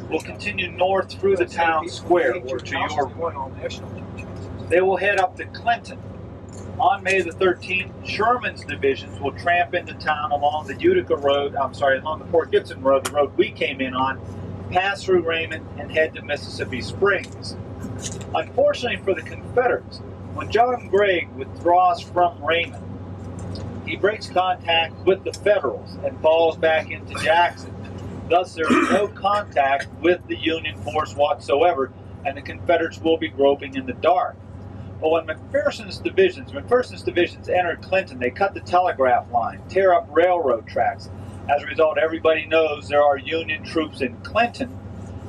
will continue north through the town square or to your right. They will head up to Clinton. On May the 13th, Sherman's divisions will tramp into town along the along the Fort Gibson Road, the road we came in on, pass through Raymond, and head to Mississippi Springs. Unfortunately for the Confederates, when John Gregg withdraws from Raymond, he breaks contact with the Federals and falls back into Jackson. Thus, there is no contact with the Union force whatsoever, and the Confederates will be groping in the dark. But when McPherson's divisions entered Clinton, they cut the telegraph line, tear up railroad tracks. As a result, everybody knows there are Union troops in Clinton.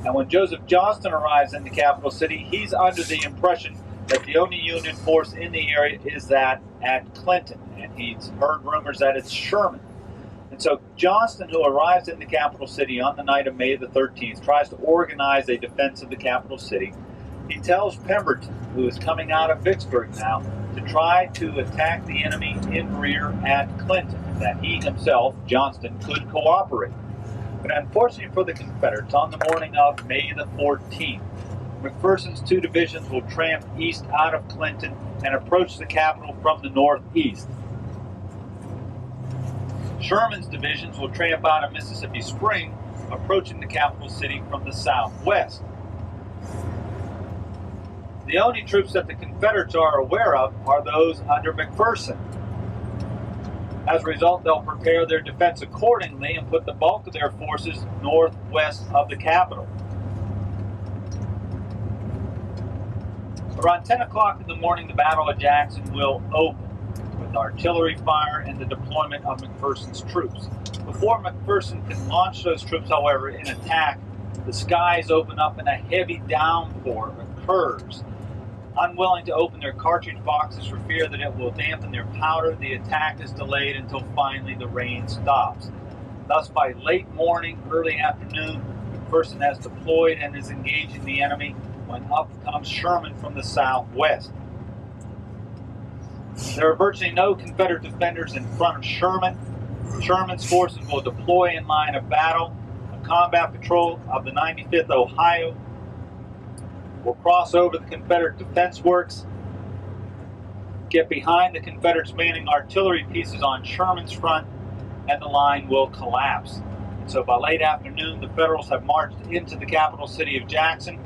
And when Joseph Johnston arrives in the capital city, he's under the impression that the only Union force in the area is that at Clinton. And he's heard rumors that it's Sherman. And so Johnston, who arrives in the capital city on the night of May the 13th, tries to organize a defense of the capital city. He tells Pemberton, who is coming out of Vicksburg now, to try to attack the enemy in rear at Clinton, and that he himself, Johnston, could cooperate. But unfortunately for the Confederates, on the morning of May the 14th, McPherson's two divisions will tramp east out of Clinton and approach the capital from the northeast. Sherman's divisions will tramp out of Mississippi Spring, approaching the capital city from the southwest. The only troops that the Confederates are aware of are those under McPherson. As a result, they'll prepare their defense accordingly and put the bulk of their forces northwest of the capital. Around 10 o'clock in the morning, the Battle of Jackson will open with artillery fire and the deployment of McPherson's troops. Before McPherson can launch those troops, however, in attack, the skies open up and a heavy downpour occurs. Unwilling to open their cartridge boxes for fear that it will dampen their powder, the attack is delayed until finally the rain stops. Thus, by late morning, early afternoon, McPherson has deployed and is engaging the enemy when up comes Sherman from the southwest. There are virtually no Confederate defenders in front of Sherman. Sherman's forces will deploy in line of battle. A combat patrol of the 95th Ohio will cross over the Confederate defense works, get behind the Confederates manning artillery pieces on Sherman's front, and the line will collapse. So by late afternoon, the Federals have marched into the capital city of Jackson.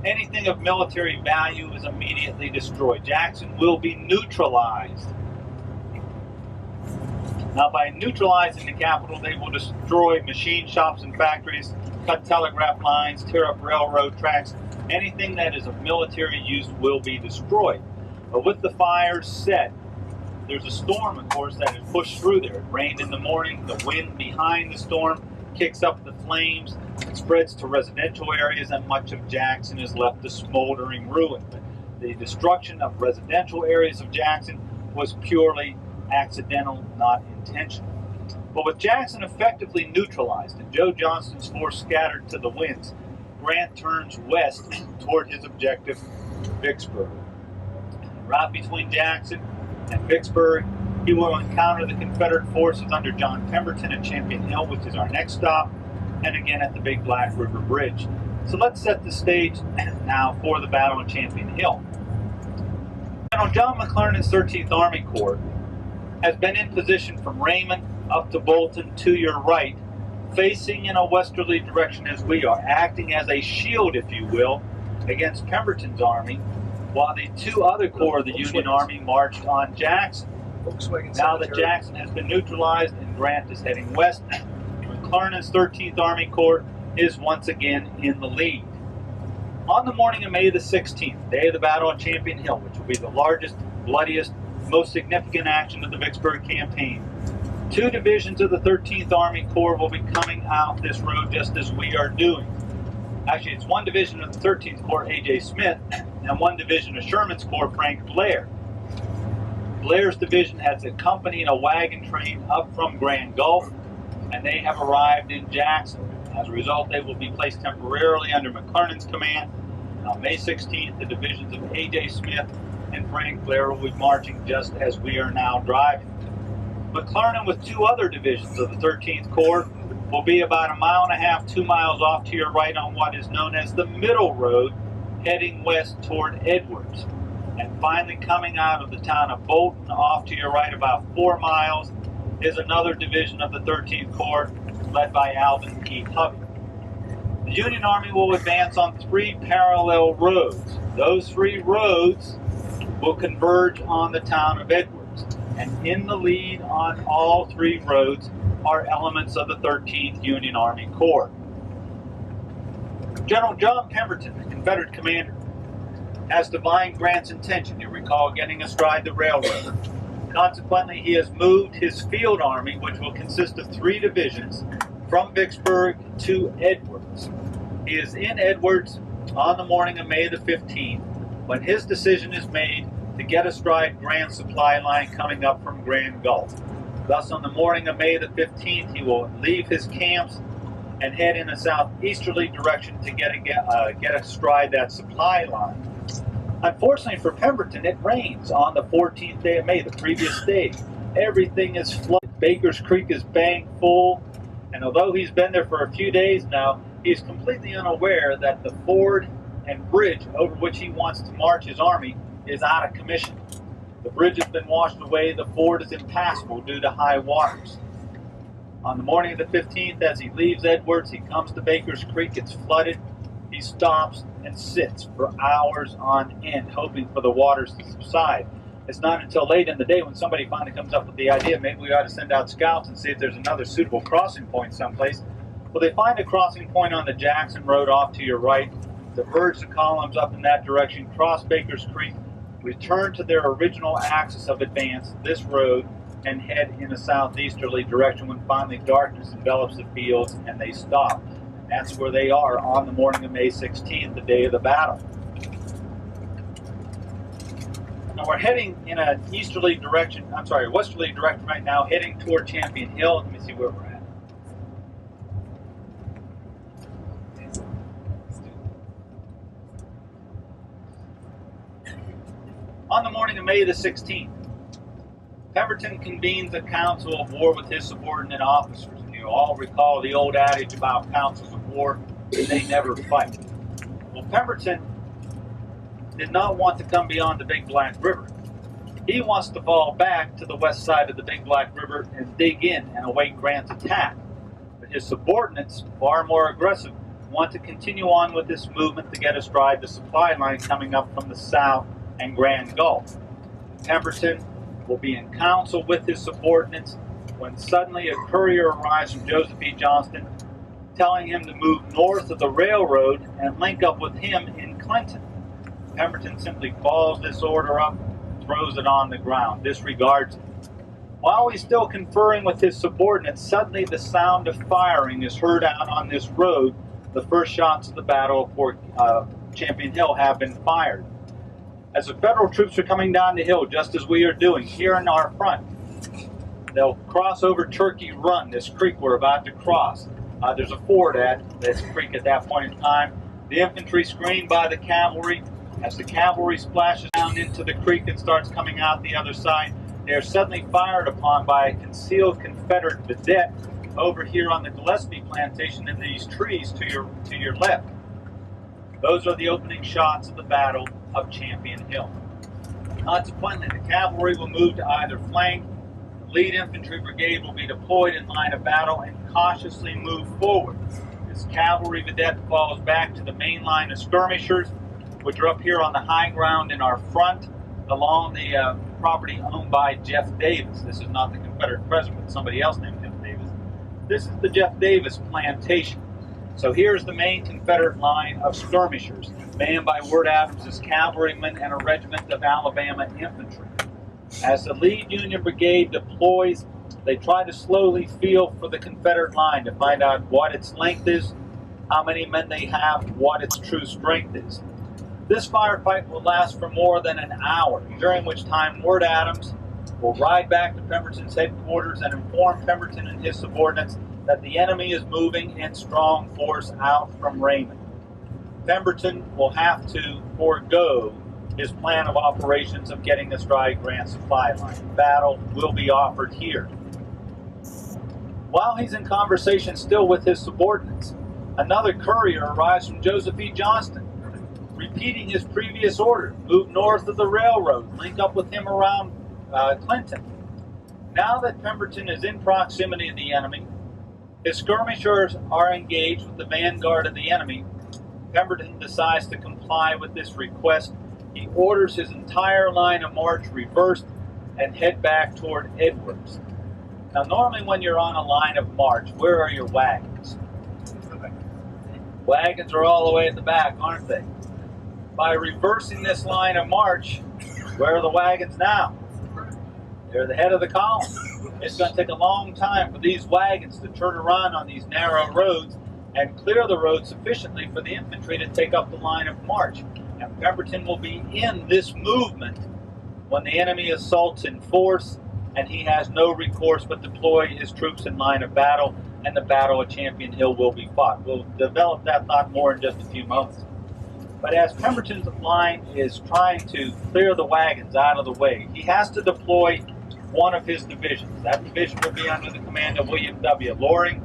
Anything of military value is immediately destroyed. Jackson will be neutralized. Now, by neutralizing the capital, they will destroy machine shops and factories, cut telegraph lines, tear up railroad tracks. Anything that is of military use will be destroyed. But with the fires set, there's a storm, of course, that is pushed through there. It rained in the morning. The wind behind the storm kicks up the flames. It spreads to residential areas, and much of Jackson is left to smoldering ruin. But the destruction of residential areas of Jackson was purely accidental, not intentional. But with Jackson effectively neutralized and Joe Johnston's force scattered to the winds, Grant turns west toward his objective, Vicksburg. Right between Jackson and Vicksburg, he will encounter the Confederate forces under John Pemberton at Champion Hill, which is our next stop, and again at the Big Black River Bridge. So let's set the stage now for the battle of Champion Hill. General John McClernand's 13th Army Corps has been in position from Raymond up to Bolton to your right, facing in a westerly direction as we are, acting as a shield, if you will, against Pemberton's army, while the two other corps of the Union Army marched on Jackson. Now that Jackson has been neutralized and Grant is heading west, McClernand's 13th Army Corps is once again in the lead. On the morning of May the 16th, day of the Battle of Champion Hill, which will be the largest, bloodiest, most significant action of the Vicksburg campaign, two divisions of the 13th Army Corps will be coming out this road just as we are doing. Actually, it's one division of the 13th Corps, A.J. Smith, and one division of Sherman's Corps, Frank Blair. Blair's division has accompanied a wagon train up from Grand Gulf, and they have arrived in Jackson. As a result, they will be placed temporarily under McClernand's command. On May 16th, the divisions of A.J. Smith and Frank Blair will be marching just as we are now driving. McClernand, with two other divisions of the 13th Corps, will be about 1.5 miles, 2 miles off to your right on what is known as the Middle Road, heading west toward Edwards. And finally, coming out of the town of Bolton, off to your right about 4 miles, is another division of the 13th Corps led by Alvin P. Hovey. The Union Army will advance on 3 parallel roads. Those 3 roads will converge on the town of Edwards. And in the lead on all 3 roads are elements of the 13th Union Army Corps. General John Pemberton, the Confederate commander, has divined Grant's intention, you recall, getting astride the railroad. Consequently, he has moved his field army, which will consist of 3 divisions, from Vicksburg to Edwards. He is in Edwards on the morning of May the 15th, when his decision is made to get astride Grant's supply line coming up from Grand Gulf. Thus, on the morning of May the 15th, he will leave his camps and head in a southeasterly direction to get astride that supply line. Unfortunately for Pemberton, it rains on the 14th day of May, the previous day. Everything is flooded. Baker's Creek is bang full, and although he's been there for a few days now, he's completely unaware that the ford and bridge over which he wants to march his army is out of commission. The bridge has been washed away, the ford is impassable due to high waters. On the morning of the 15th, as he leaves Edwards, he comes to Baker's Creek, it's flooded. He stops and sits for hours on end, hoping for the waters to subside. It's not until late in the day when somebody finally comes up with the idea, maybe we ought to send out scouts and see if there's another suitable crossing point someplace. Well, they find a crossing point on the Jackson Road off to your right, diverge the columns up in that direction, cross Baker's Creek, return to their original axis of advance, this road, and head in a southeasterly direction when finally darkness envelops the fields and they stop. That's where they are on the morning of May 16th, the day of the battle. Now we're heading in a westerly direction right now, heading toward Champion Hill. Let me see where we're at. On the morning of May the 16th, Pemberton convenes a council of war with his subordinate officers. And you all recall the old adage about councils of war, they never fight. Well, Pemberton did not want to come beyond the Big Black River. He wants to fall back to the west side of the Big Black River and dig in and await Grant's attack. But his subordinates, far more aggressive, want to continue on with this movement to get astride the supply line coming up from the south and Grand Gulf. Pemberton will be in council with his subordinates when suddenly a courier arrives from Joseph E. Johnston telling him to move north of the railroad and link up with him in Clinton. Pemberton simply follows this order up, throws it on the ground, disregards it. While he's still conferring with his subordinates, suddenly the sound of firing is heard out on this road. The first shots of the battle of Champion Hill have been fired. As the Federal troops are coming down the hill, just as we are doing here in our front, they'll cross over Turkey Run, this creek we're about to cross. There's a ford at this creek at that point in time. The infantry screened by the cavalry. As the cavalry splashes down into the creek and starts coming out the other side, they are suddenly fired upon by a concealed Confederate vedette over here on the Gillespie plantation in these trees to your left. Those are the opening shots of the Battle of Champion Hill. Consequently, the cavalry will move to either flank, the lead infantry brigade will be deployed in line of battle and cautiously move forward. This cavalry vedette falls back to the main line of skirmishers, which are up here on the high ground in our front, along the property owned by Jeff Davis. This is not the Confederate president, but somebody else named Jeff Davis. This is the Jeff Davis plantation. So here's the main Confederate line of skirmishers, manned by Wirt Adams' cavalrymen and a regiment of Alabama infantry. As the lead Union brigade deploys, they try to slowly feel for the Confederate line to find out what its length is, how many men they have, what its true strength is. This firefight will last for more than an hour, during which time Wirt Adams will ride back to Pemberton's headquarters and inform Pemberton and his subordinates that the enemy is moving in strong force out from Raymond. Pemberton will have to forego his plan of operations of getting astride Grant's supply line. Battle will be offered here. While he's in conversation still with his subordinates, another courier arrives from Joseph E. Johnston, repeating his previous order: move north of the railroad, link up with him around Clinton. Now that Pemberton is in proximity of the enemy, his skirmishers are engaged with the vanguard of the enemy. Pemberton decides to comply with this request. He orders his entire line of march reversed and head back toward Edwards. Now, normally when you're on a line of march, where are your wagons? Wagons are all the way at the back, aren't they? By reversing this line of march, where are the wagons now? They're the head of the column. It's going to take a long time for these wagons to turn around on these narrow roads and clear the road sufficiently for the infantry to take up the line of march. And Pemberton will be in this movement when the enemy assaults in force, and he has no recourse but deploy his troops in line of battle, and the Battle of Champion Hill will be fought. We'll develop that thought more in just a few moments. But as Pemberton's line is trying to clear the wagons out of the way, he has to deploy one of his divisions. That division will be under the command of William W. Loring.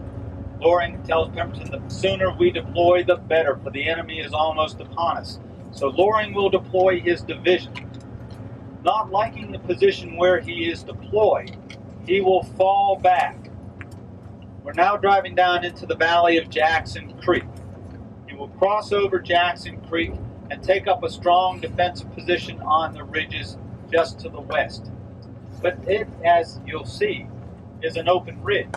Loring tells Pemberton, the sooner we deploy, the better, for the enemy is almost upon us. So Loring will deploy his division. Not liking the position where he is deployed, he will fall back. We're now driving down into the valley of Jackson Creek. He will cross over Jackson Creek and take up a strong defensive position on the ridges just to the west. But it, as you'll see, is an open ridge.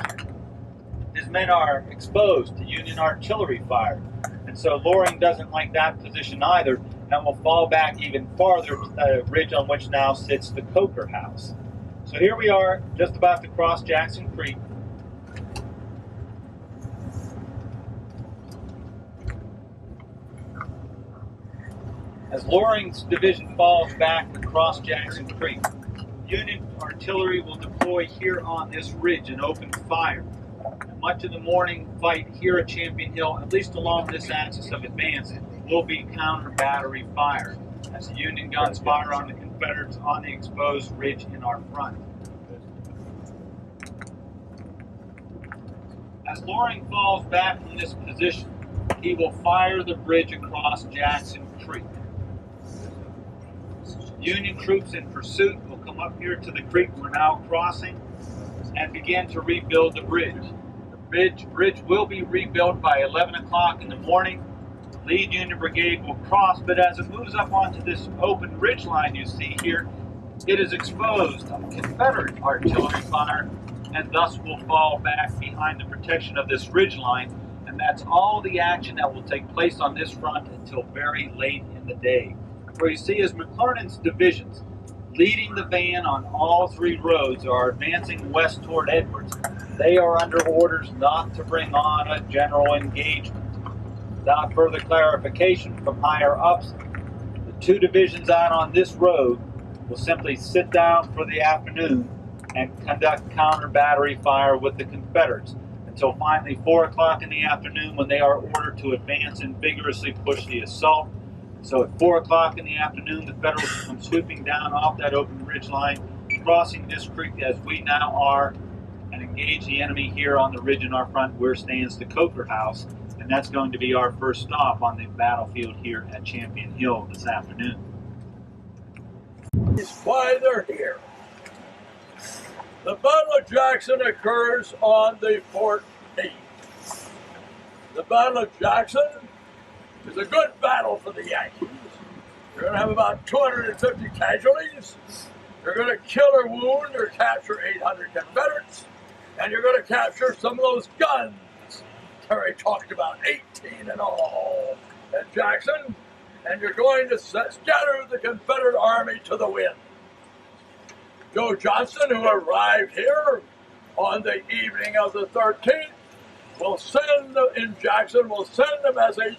His men are exposed to Union artillery fire, and so Loring doesn't like that position either, and will fall back even farther to the ridge on which now sits the Coker House. So here we are, just about to cross Jackson Creek. As Loring's division falls back across Jackson Creek, Union artillery will deploy here on this ridge and open fire. And much of the morning fight here at Champion Hill, at least along this axis of advance, will be counter-battery fire as the Union guns fire on the Confederates on the exposed ridge in our front. As Loring falls back from this position, he will fire the bridge across Jackson Creek. Union troops in pursuit will come up here to the creek we're now crossing and begin to rebuild the bridge. The bridge will be rebuilt by 11 o'clock in the morning. The lead Union Brigade will cross, but as it moves up onto this open ridge line you see here, it is exposed to Confederate artillery fire and thus will fall back behind the protection of this ridge line. And that's all the action that will take place on this front until very late in the day. Where you see is McClernand's divisions leading the van on all three roads are advancing west toward Edwards. They are under orders not to bring on a general engagement. Without further clarification from higher ups, the two divisions out on this road will simply sit down for the afternoon and conduct counter-battery fire with the Confederates until finally 4 o'clock in the afternoon, when they are ordered to advance and vigorously push the assault. So at 4 o'clock in the afternoon, the Federals come sweeping down off that open ridge line, crossing this creek as we now are, and engage the enemy here on the ridge in our front where stands the Coker House. And that's going to be our first stop on the battlefield here at Champion Hill this afternoon. Is why they're here. The Battle of Jackson occurs on the 14th. The Battle of Jackson is a good battle for the Yankees. You're going to have about 250 casualties. You're going to kill or wound or capture 800 Confederates. And you're going to capture some of those guns. Terry talked about 18 in all at Jackson. And you're going to scatter the Confederate army to the wind. Joe Johnston, who arrived here on the evening of the 13th, will send in Jackson, will send a message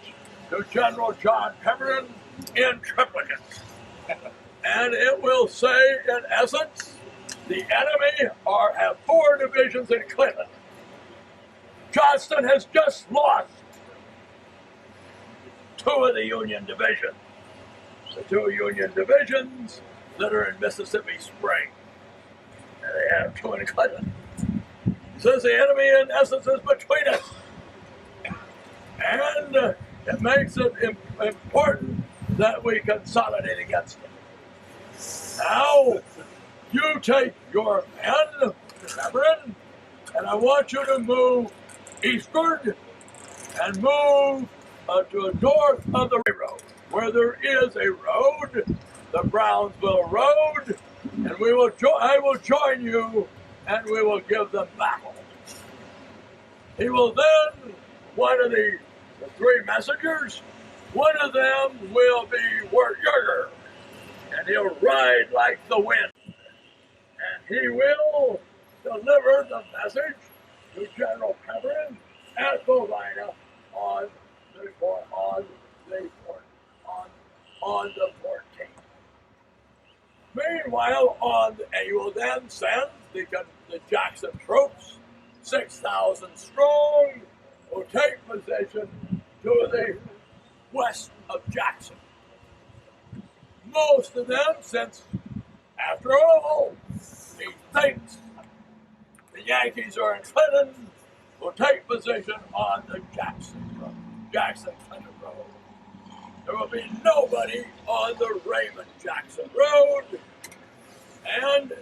to General John Pemberton in triplicate. And it will say, in essence, the enemy have 4 divisions in Clinton. Johnston has just lost 2 of the Union divisions. The 2 Union divisions that are in Mississippi Spring. And they have 2 in Clinton. since the enemy in essence is between us. And it makes it important that we consolidate against them. Now, you take your men, Reverend, and I want you to move eastward and move to the north of the road, where there is a road, the Brownsville Road, and I will join you, and we will give them battle. He will then, one of the three messengers, one of them will be Warrior, and he'll ride like the wind, and he will deliver the message to General Pemberton at Bovina on the 14th. Meanwhile, you will then send the Jackson troops, 6,000 strong, will take position to the west of Jackson. Most of them, since, after all, he thinks the Yankees are in Clinton, will take position on the Jackson-Clinton Road. There will be nobody on the Raymond-Jackson Road, and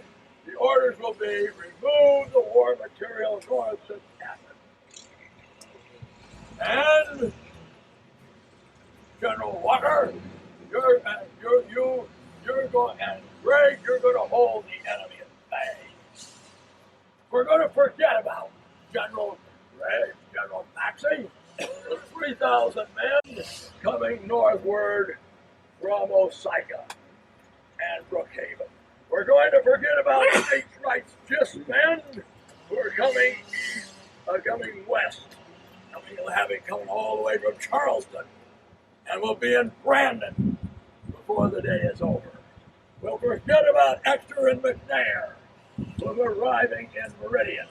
the orders will be remove the war material north to Canton. And General Walker, you're going, and Greg, you're going to hold the enemy at bay. We're going to forget about General Maxey, with 3,000 men coming northward from Osaka and Brookhaven. We're going to forget about states' rights just men who are coming east, coming west, coming all the way from Charleston, and will be in Brandon before the day is over. We'll forget about Ector and McNair, who are arriving in Meridian.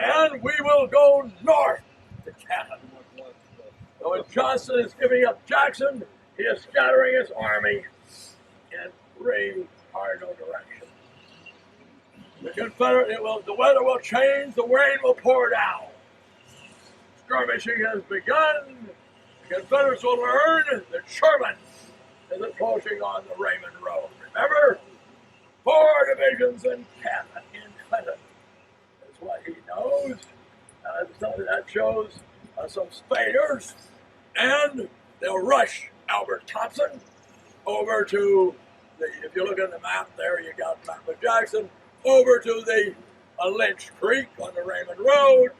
And we will go north to Canton. So when Johnson is giving up Jackson, he is scattering his army in three cardinal directions. The Confederate, the weather will change, the rain will pour down. Skirmishing has begun. The Confederates will learn that Sherman is approaching on the Raymond Road. Remember, 4 divisions in Clinton is what he knows. That shows some spaders, and they'll rush Albert Thompson over to if you look at the map there, you got the map of Jackson, over to the Lynch Creek on the Raymond Road,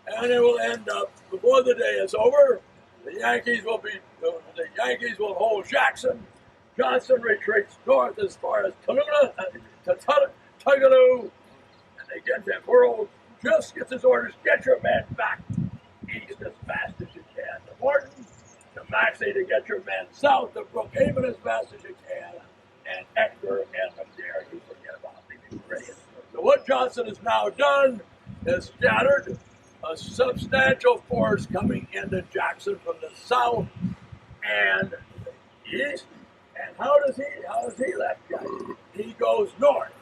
and it will end up, before the day is over, the Yankees will hold Jackson. Johnson retreats north as far as Tallulah, Tugaloo, and they get that world, just gets his orders, get your men back east as fast as you can. To Morton, to Maxey, to get your men south, to Brookhaven as fast as you can, and Ector and McNair, you forget about leaving Meridian. So what Johnson has now done is scattered a substantial force coming into Jackson from the south and the east. And how does he left Jackson? He goes north.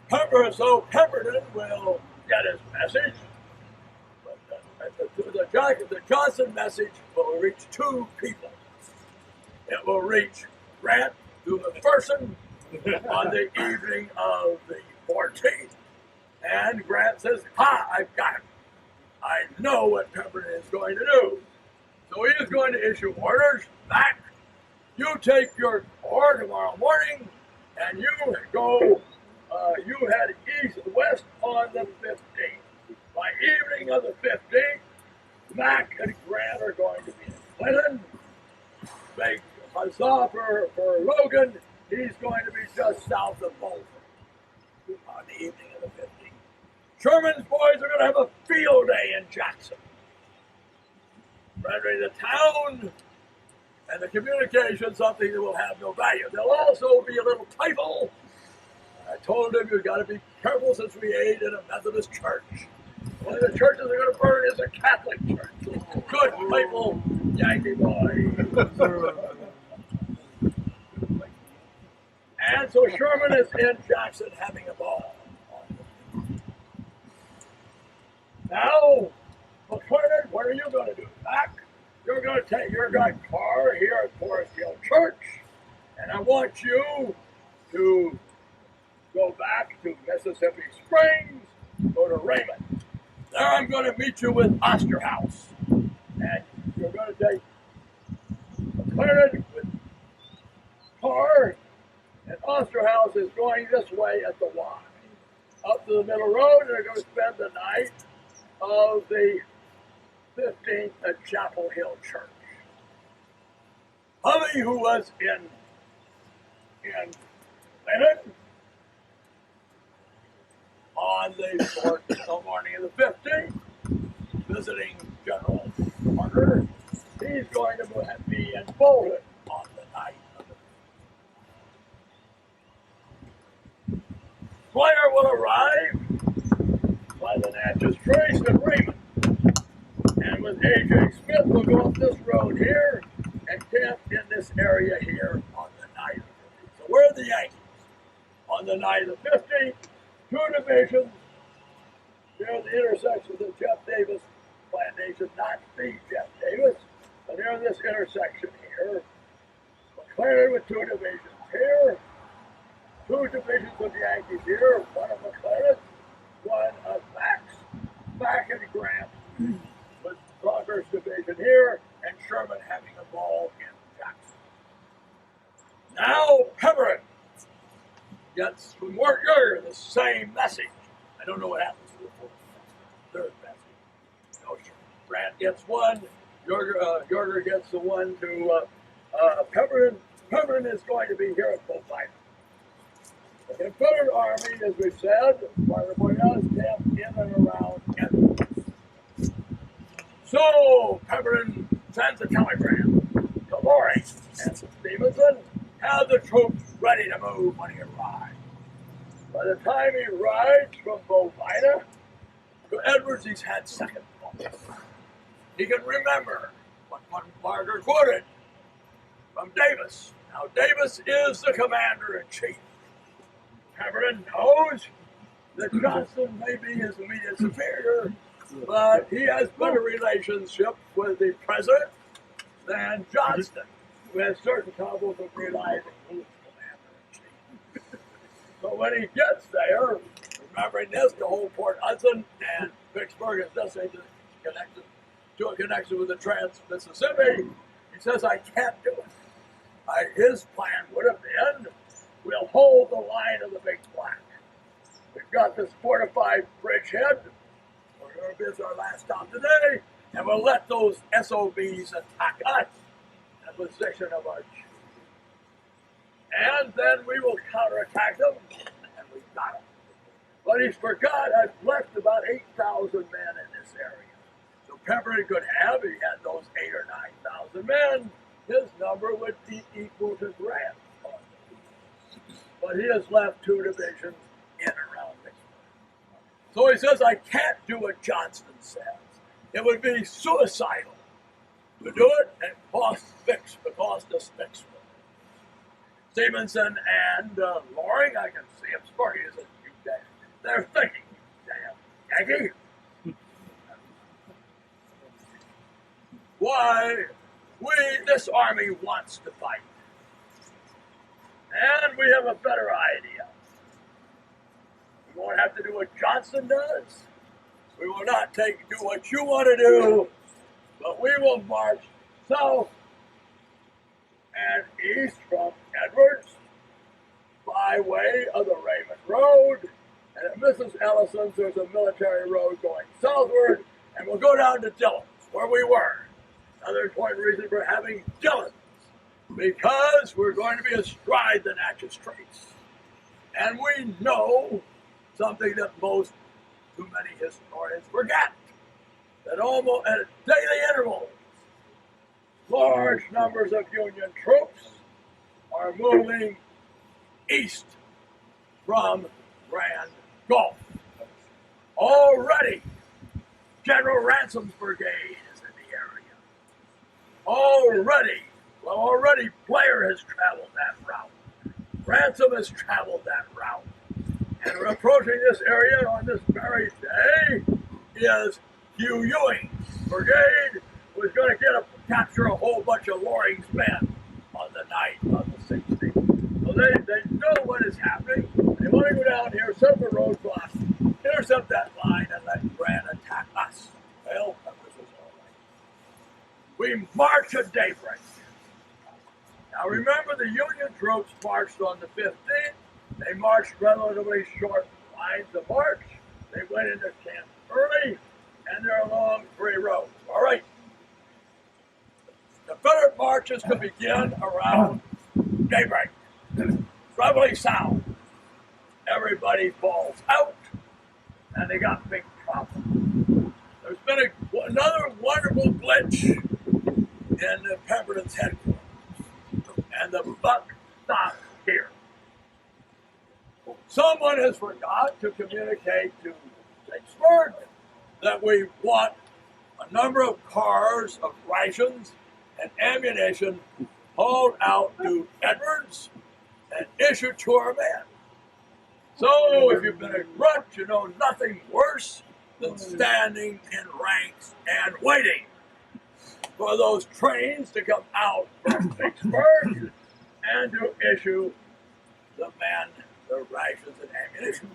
Pemberton will get his message. But the Johnson message will reach 2 people. It will reach Grant through McPherson on the evening of the 14th. And Grant says, I've got him. I know what Pemberton is going to do. So he is going to issue orders back. You take your corps tomorrow morning, and you go, you head east-west on the 15th. By evening of the 15th, Mack and Grant are going to be in Clinton. Big huzzah for Logan. He's going to be just south of Bolton on the evening of the 15th. Sherman's boys are going to have a field day in Jackson. Rendering the town and the communication something that will have no value. There'll also be a little typo. I told him you've got to be careful since we ate in a Methodist church. One of the churches they're going to burn is a Catholic church. Good, playful Yankee boy. And so Sherman is in Jackson having a ball on the Now, McClernand, what are you going to do? Back? You're going to take your car here at Forest Hill Church, and I want you to go back to Mississippi Springs, go to Raymond. There I'm going to meet you with Osterhaus, and you're going to take McClernand with car, and Osterhaus is going this way at the Y, up to the middle road, and they're going to spend the night of the 15th at Chapel Hill Church. Hubby, who was in Lennon on the morning of the 15th, visiting General Carter, he's going to be in Bolton on the night of the Blair will arrive by the Natchez Trace at Raymond. And with A.J. Smith, we'll go up this road here and camp in this area here on the night of the 15th. So where are the Yankees? On the night of the 15th, two divisions near the intersection of the Jeff Davis plantation, not the Jeff Davis, but near this intersection here. McClernand with two divisions here, two divisions of the Yankees here, one of McClernand, one of Mack and Grant with Crocker's division here, and Sherman having a ball in Jackson. Now Pemberton gets from Mort Yeager the same message. I don't know what happens to the third message. No, Grant gets one, Yeager gets the one to Pemberton. Pemberton is going to be here at Bovina. The Confederate Army, as we said, Margaret Boyell is camped in and around Edwards. So Pemberton sends a telegram to Loring and Stevenson, have the troops ready to move when he arrives. By the time he rides from Bovina to Edwards, he's had second thoughts. He can remember what Margaret quoted from Davis. Now, Davis is the commander-in-chief. Pemberton knows that Johnston may be his immediate superior, but he has better relationship with the president than Johnston, who has certain troubles of realizing who is commander-in-chief. So when he gets there, remembering this, the whole Port Hudson and Vicksburg is necessarily connected to a connection with the Trans-Mississippi, he says, I can't do it. His plan would have been, we'll hold the line of the Big Black. We've got this fortified bridgehead. We're going to visit our last stop today, and we'll let those SOBs attack us in a position of our choosing. And then we will counterattack them, and we've got them. But he's forgot I've left about 8,000 men in this area. So Pemberton could have, he had those 8,000 or 9,000 men, his number would be equal to Grant. But he has left two divisions in and around Vicksburg. So he says, I can't do what Johnston says. It would be suicidal to do it and cost us Vicksburg. Stevenson and Loring, I can see him smirking. He says, you damn. They're thinking, damn Yankee. Why, this army wants to fight. And we have a better idea. We won't have to do what Johnston does. We will not do what you want to do, but we will march south and east from Edwards by way of the Raymond Road. And at Mrs. Ellison's, there's a military road going southward, and we'll go down to Dillon's, where we were. Another important reason for having Dillon's, because we're going to be astride the Natchez Trace. And we know something that too many historians forget, that almost at daily intervals, large numbers of Union troops are moving east from Grand Gulf. Already, General Ransom's brigade is in the area. Already Blair has traveled that route. Ransom has traveled that route. And we're approaching this area on this very day is Hugh Ewing's brigade was going to capture a whole bunch of Loring's men on the night of the 16th. So they know what is happening. They want to go down here, set up a roadblock, intercept that line, and let Grant attack us. Well, this was all right. We march at daybreak. Now remember, the Union troops marched on the 15th. They marched relatively short lines of march. They went into camp early, and they're along 3 roads. All right. The Confederate marches could begin around daybreak. Reveille sounds. Everybody falls out, and they got big trouble. There's been another wonderful glitch in the Pemberton's headquarters, and the buck stops here. Someone has forgot to communicate to Vicksburg that we want a number of cars of rations and ammunition hauled out to Edwards and issued to our men. So if you've been a grunt, you know nothing worse than standing in ranks and waiting for those trains to come out from Vicksburg and to issue the men the rations and ammunition.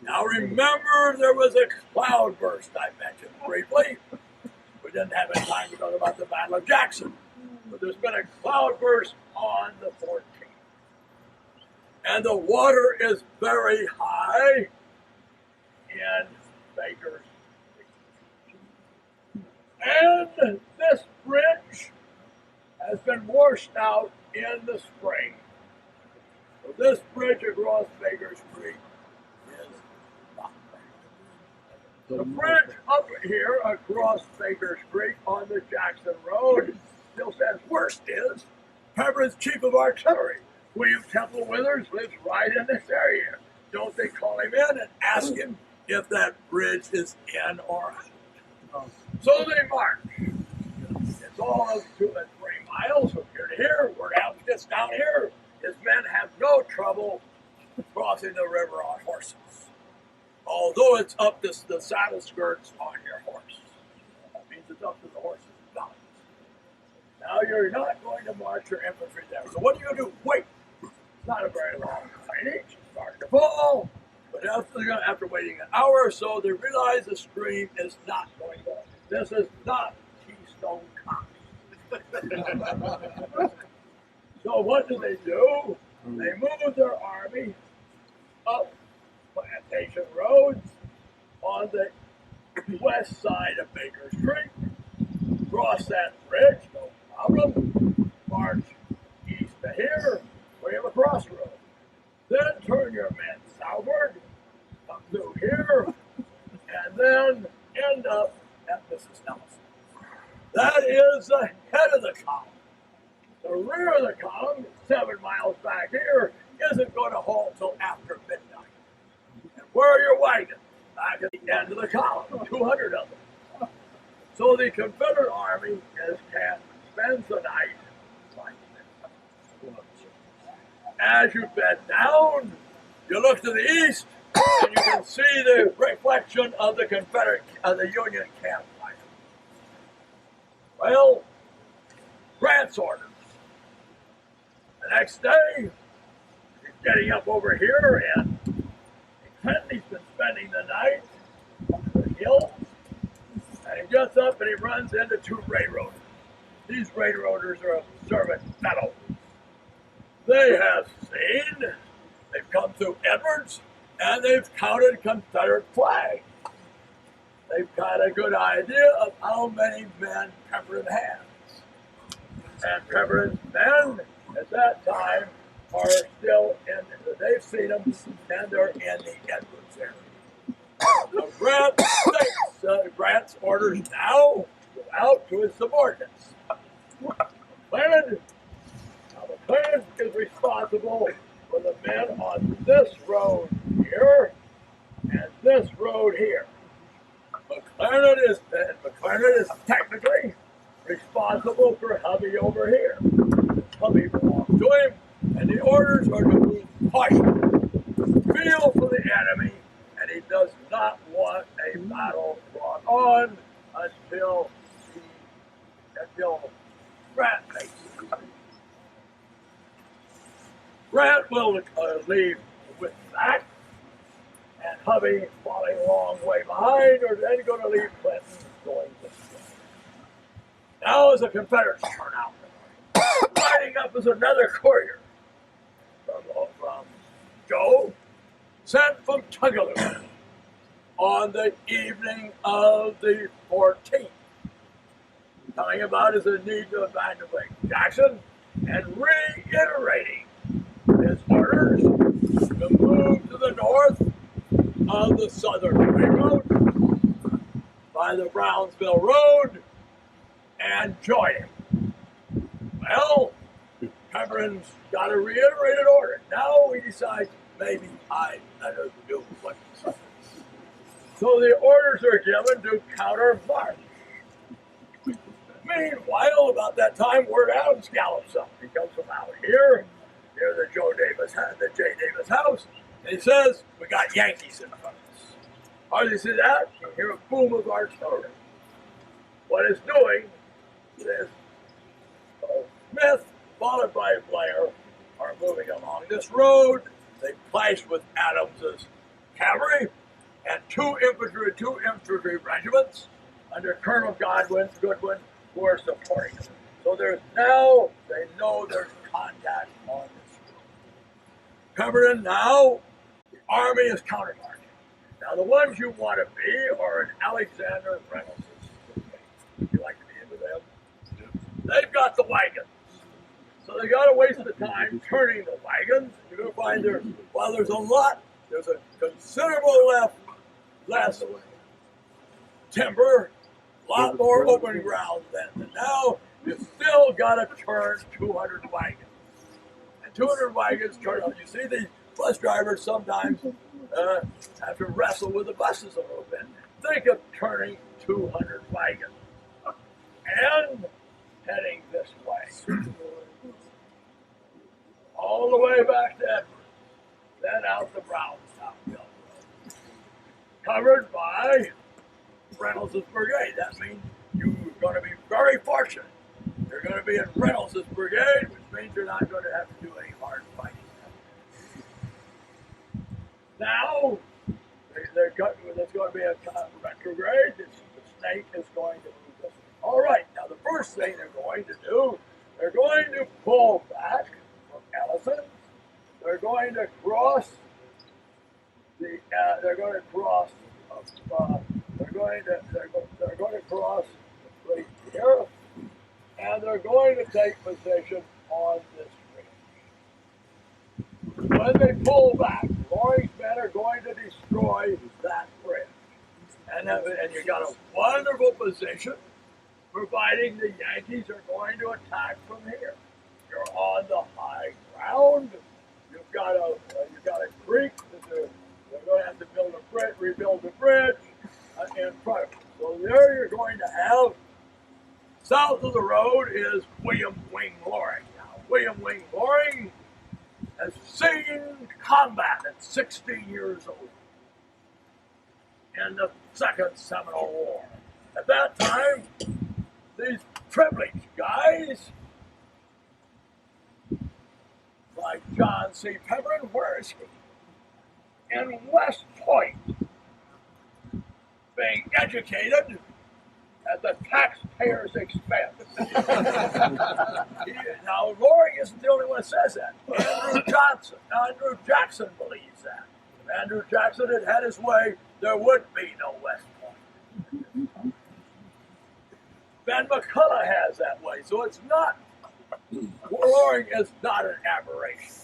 Now remember, there was a cloudburst I mentioned briefly. We didn't have any time to talk about the Battle of Jackson, but there's been a cloudburst on the 14th. And the water is very high in Baker's. And this bridge has been washed out in the spring. So this bridge across Baker's Creek is not there. The bridge up here across Baker's Creek on the Jackson Road still says worst is Pemberton's chief of artillery, William Temple Withers, lives right in this area. Don't they call him in and ask him if that bridge is in or out? So they march. It's all of 2 and 3 miles from here to here. Word out gets down here. His men have no trouble crossing the river on horses, although it's up to the saddle skirts on your horse. That means it's up to the horse's bellies. Now you're not going to march your infantry there. So what do? Wait. It's not a very long fighting. It starts to fall. But after waiting an hour or so, they realize the stream is not going on. This is not Keystone County. So what do? They move their army up Plantation Roads on the west side of Baker's Creek, cross that bridge, no problem, march east to here, we have a crossroads. Then turn your men southward, come through here, and then end up at Mrs. Nelson. That is the head of the column. The rear of the column, 7 miles back here, isn't going to halt till after midnight. And where are your wagons? Back at the end of the column, 200 of them. So the Confederate Army spends the night like this. As you bed down, you look to the east, and you can see the reflection of the Union campfire. Well, Grant's orders. The next day, he's getting up over here, and Clinton's been spending the night on the hill, and he gets up and he runs into 2 railroaders. These railroaders are observant fellows. They have seen, they've come through Edwards, and they've counted Confederate flags. They've got a good idea of how many men Pemberton has. And Pemberton's men at that time are still they've seen them, and they're in the Edwards area. So Grant's orders now go out to his subordinates. McClellan is responsible for the men on this road here and this road here. McClellan is technically responsible for Hubby over here. Hubby belongs to him, and the orders are to move cautiously, feel for the enemy, and he does not want a battle cross on until Grant makes it. Grant will leave with that, and hubby following a long way behind, or then going to leave Clinton going this way. Now as the Confederates turn out, riding up is another courier from Joe, sent from Tuggaloo on the evening of the 14th, telling about his need to evacuate Jackson and reiterating his orders to move to the north of the Southern Railroad by the Brownsville Road and join him. Well, Pemberton's got a reiterated order. Now he decides maybe I better do what he says. So the orders are given to counter-march. Meanwhile, about that time, Ward Adams gallops up. He comes from out here, near the J. Davis house, and he says, "We got Yankees in front of us." As he says that, you hear a boom of artillery. What it's doing is Smith, followed by Blair, are moving along this road. They clash with Adams's cavalry and two infantry regiments under Colonel Goodwin, who are supporting them. So they know there's contact on this road. Pemberton now, the army is countermarching. Now the ones you want to be are in Alexander Reynolds' brigade. You like to be in with them? Yeah. They've got the wagons. So they got to waste the time turning the wagons. You're going to find there's a considerable less timber, a lot more open ground then. And now you still got to turn 200 wagons. And 200 wagons turn up. You see these bus drivers sometimes have to wrestle with the buses a little bit. Think of turning 200 wagons and heading this way. All the way back to Edwards, then out the Brownstown Road. Covered by Reynolds' brigade. That means you're going to be very fortunate. You're going to be in Reynolds' brigade, which means you're not going to have to do any hard fighting. Now, there's going to be a retrograde. The snake is going to move this way. All right, now the first thing they're going to do, they're going to pull back from Ellison. They're going to cross right here, and they're going to take position on this bridge. When they pull back, Loring's men are going to destroy that bridge, and you got a wonderful position, providing the Yankees are going to attack from here. You're on the high ground. You've got a creek that they're going to have to rebuild the bridge in front of you. So there you're going to have, south of the road is William Wing Loring. Now, William Wing Loring has seen combat at 16 years old in the Second Seminole War. At that time, these privileged guys, like John C. Pemberton, where is he? In West Point, being educated at the taxpayer's expense. Now, Loring isn't the only one that says that. Andrew Jackson believes that. If Andrew Jackson had had his way, there would be no West Point. Ben McCullough has that way, so it's not, Loring is not an aberration.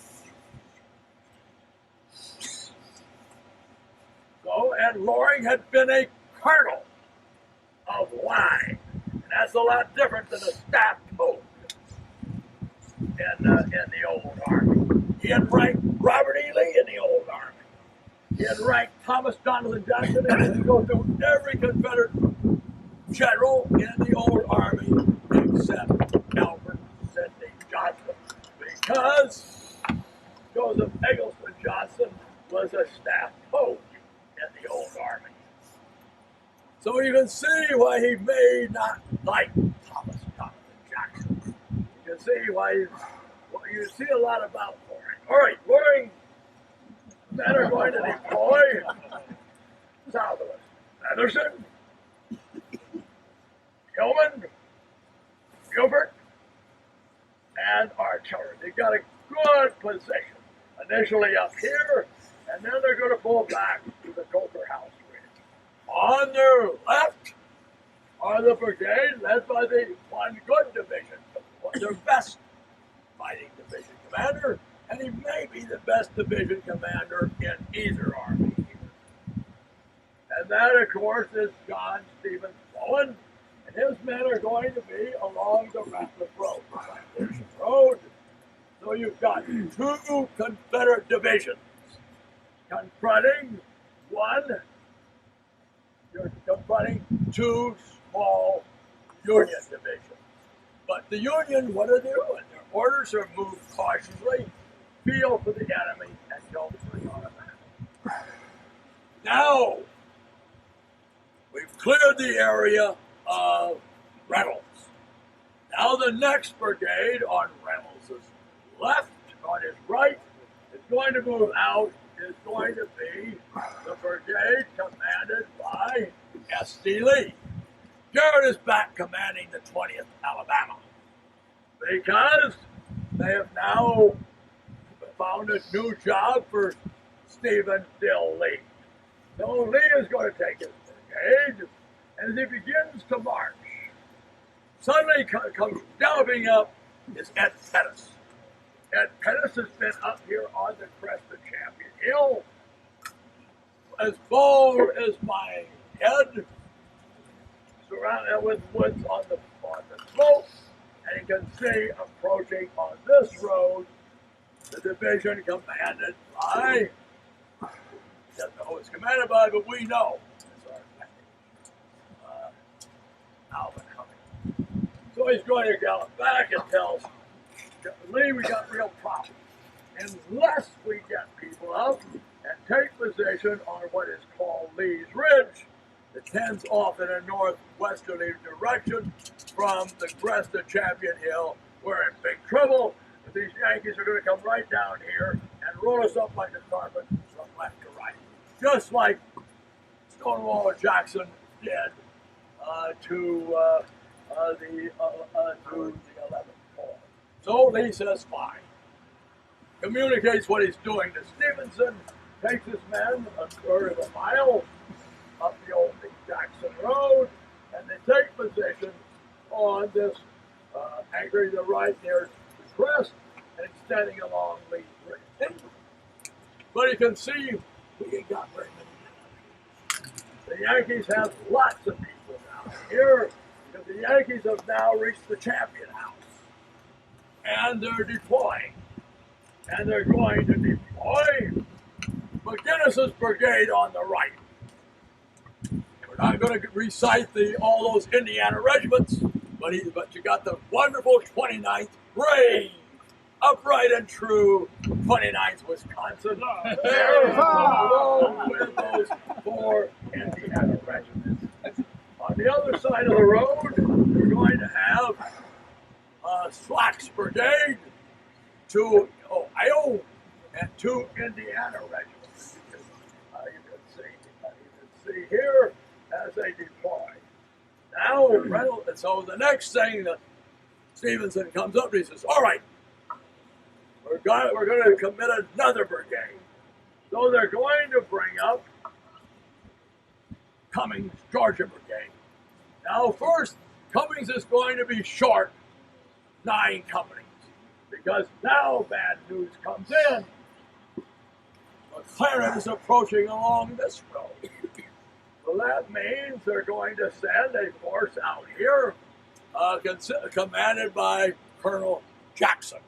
So, and Loring had been a colonel of line, and that's a lot different than a staff post in the old army. He had ranked Robert E. Lee in the old army. He had ranked Thomas Donaldson Jackson, and he had to go through every Confederate general in the old army except Albert Sidney Johnson, because Joseph Eggleston Johnson was a staff post in the old army. So you can can see why he may not like Thomas Jonathan Jackson. You can see why you see a lot about Loring. All right, Loring, men are going to deploy southwest. Anderson, Hillman, Gilbert, and artillery. They got a good position initially up here, and then they're going to pull back to the Coker House Ridge. On their left are the brigade led by the 1 Good Division, their best fighting division commander, and he may be the best division commander in either army here. And that, of course, is John Stevens Bowen, and his men are going to be along the Ratcliffe Road. So you've got 2 Confederate divisions confronting you're confronting 2 small Union divisions. But the Union, what are they doing? Their orders are move cautiously, feel for the enemy, and don't bring on a battle. Now, we've cleared the area of Reynolds. Now the next brigade on Reynolds' left, on his right, is going to move out, is going to be the brigade commanded by S.D. Lee. Garrett is back commanding the 20th Alabama because they have now found a new job for Stephen Dill Lee. So Lee is going to take his brigade, and as he begins to march, suddenly comes galloping up is Ed Pettis. Ed Pettis has been up here on the crest of Champion Hill, as bold as my head, surrounded with woods on the slope, and you can see approaching on this road the division commanded by, doesn't know who it's commanded by, but we know it's our Alvin Cumming. So he's going to gallop back and tells Lee, we got real problems. Unless we get people up and take position on what is called Lee's Ridge, that tends off in a northwesterly direction from the crest of Champion Hill, we're in big trouble. These Yankees are going to come right down here and roll us up like a carpet from left to right, just like Stonewall Jackson did to the 11th Corps. So Lee says fine. Communicates what he's doing to Stevenson, takes his men a third of a mile up the old Jackson Road, and they take position on this anchoring the right near the crest and extending along Lee's Ridge. But you can see we ain't got very many. The Yankees have lots of people down here because the Yankees have now reached the Champion House. And they're deploying. And they're going to deploy McGinnis's brigade on the right. We're not going to recite all those Indiana regiments, but you got the wonderful 29th brave, upright and true 29th Wisconsin. Along with those 4 Indiana regiments. On the other side of the road, we're going to have Slack's brigade, 2 Ohio, and 2 Indiana regiments. You can see here as they deploy. Now, Reynolds, so the next thing that Stevenson comes up and he says, all right, we're going to commit another brigade. So they're going to bring up Cummings' Georgia Brigade. Now, first, Cummings is going to be short 9 companies because now bad news comes in. McClellan is approaching along this road. So that means they're going to send a force out here commanded by Colonel Jackson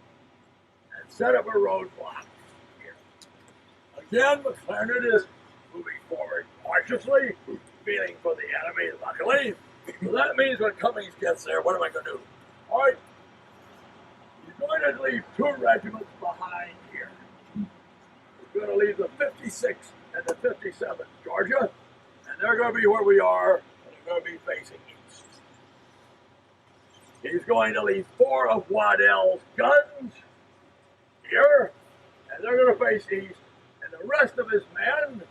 and set up a roadblock here. Again, McClellan is moving forward cautiously, feeling for the enemy, luckily. So that means when Cummings gets there, what am I going to do? All right, he's going to leave 2 regiments behind here. He's going to leave the 56th and the 57th Georgia, and they're going to be where we are, and going to be facing east. He's going to leave 4 of Waddell's guns here, and they're going to face east, and the rest of his men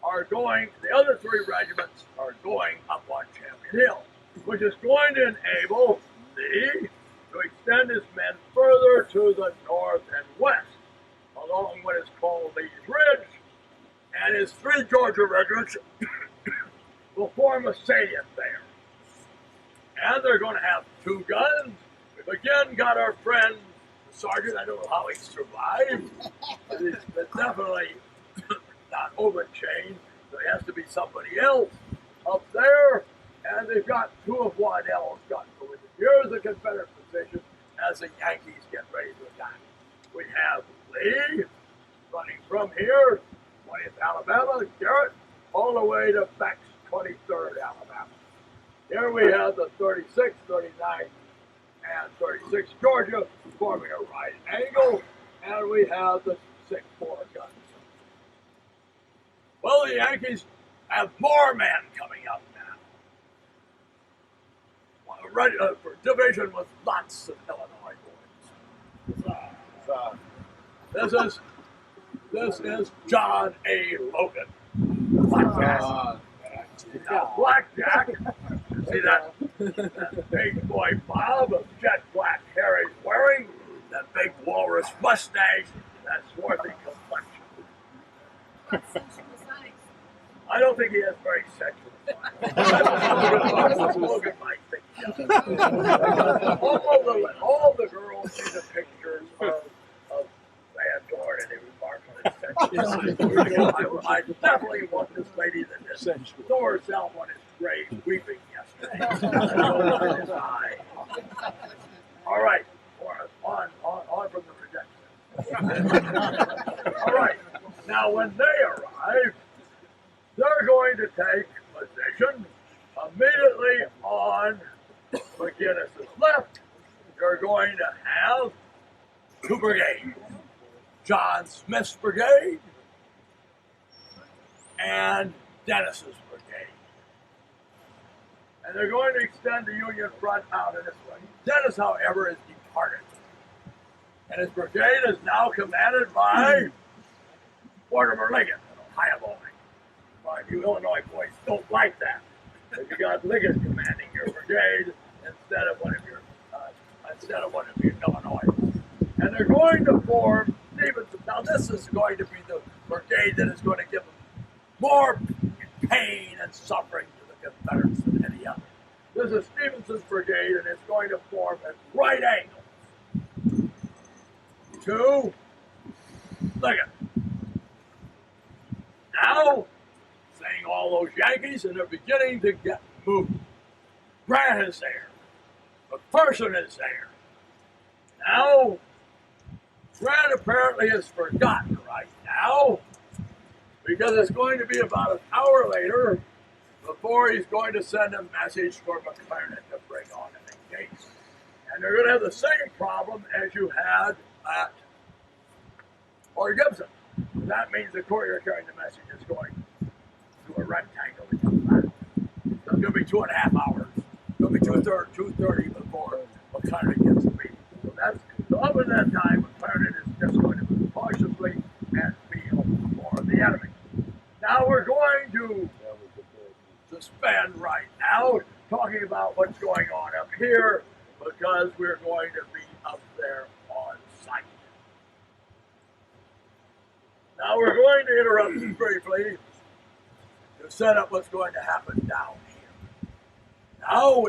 are going, the other 3 regiments are going up on Champion Hill, which is going to enable Lee to extend his men further to the north and west along what is called Lee's Ridge, and his 3 Georgia regiments will form a salient there. And they're going to have 2 guns. We've again got our friend, the sergeant. I don't know how he survived, but he's definitely not overchained, so he has to be somebody else up there. And they've got 2 of Waddell's guns. So here's the Confederate position as the Yankees get ready to attack. We have Lee running from here, 20th Alabama, Garrett, all the way to Beck's 23rd Alabama. Here we have the 36th, 39th, and 36th Georgia forming a right angle, and we have the 6th Corps guns. Well, the Yankees have more men coming up now. For division with lots of Illinois boys. This is John A. Logan. Blackjack. Now, Blackjack, see that big boy bob of jet black hair he's wearing, that big walrus mustache, that swarthy complexion. I don't think he has very sexual. Logan might think he does. All the girls see the pictures of Van Dorn and they remark on his sexuality. I definitely want this lady that just saw herself on his grave weeping yesterday. In his eye. All right, on from the rejection. All right, now when they arrive, they're going to take position immediately on McGinnis's left. They're going to have 2 brigades. John Smith's brigade and Dennis's brigade. And they're going to extend the Union front out in this way. Dennis, however, is departed. And his brigade is now commanded by Mortimer Liggett, an Ohio boy. You Illinois boys don't like that. If you got Liggett commanding your brigade instead of one of your Illinois. And they're going to form Stevenson. Now this is going to be the brigade that is going to give them more pain and suffering to the Confederates than any other. This is Stevenson's brigade, and it's going to form at right angles to Liggett. Now, saying all those Yankees, and they're beginning to get moved. Grant is there. McPherson is there. Now, Grant apparently is forgotten right now because it's going to be about an hour later before he's going to send a message for McClernand to bring on an engagement. And they're going to have the same problem as you had at Fort Gibson. That means the courier carrying the message is going to a rectangle and comes back. So it's going to be 2.5 hours. It's going to be 2:30 before McClernand gets the meeting. So up at that time, McClernand is just going to move cautiously and feel for the enemy. Now we're going to suspend right now, talking about what's going on up here, because we're going to be up there on site. Now we're going to interrupt briefly to set up what's going to happen down here. Now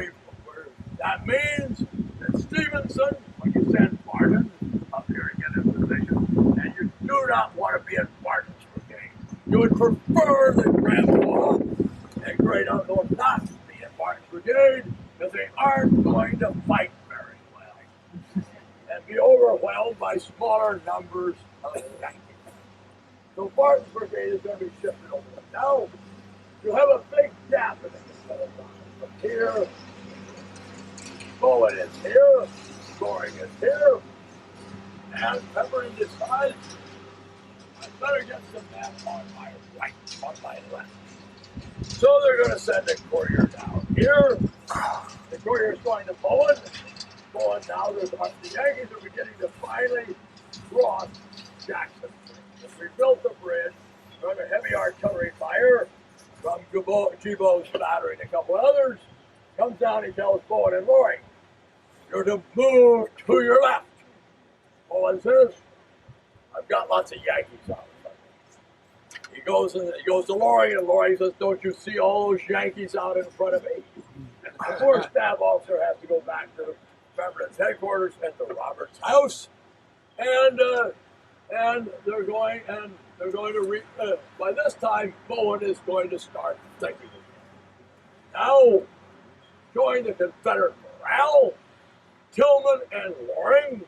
that means that Stevenson, when you send Martin up here to get his position, and you do not want to be in Martin's brigade. You would prefer that Grandpa and Great Uncle not be in Martin's brigade because they aren't going to fight very well and be overwhelmed by smaller numbers of Yankees. So Martin's brigade is going to be shifted over. Now, you have a big gap in it. From here, Bowen is here, Goring is here, and Pepper decides I better get some men on my right, on my left. So they're going to send a courier down. here. The courier's going to Bowen. Bowen now, the Yankees are beginning to finally cross Jackson. We built the bridge under heavy artillery fire from Gibo's battery and a couple others. Comes down, he tells Bowen and Loring, you're to move to your left. Bowen says, I've got lots of Yankees out. He goes to Loring, and Loring says, don't you see all those Yankees out in front of me? The fourth staff officer has to go back to Confederate's headquarters at the Roberts house, and they're going to by this time Bowen is going to start thinking. Now, join the Confederate morale, Tillman and Loring.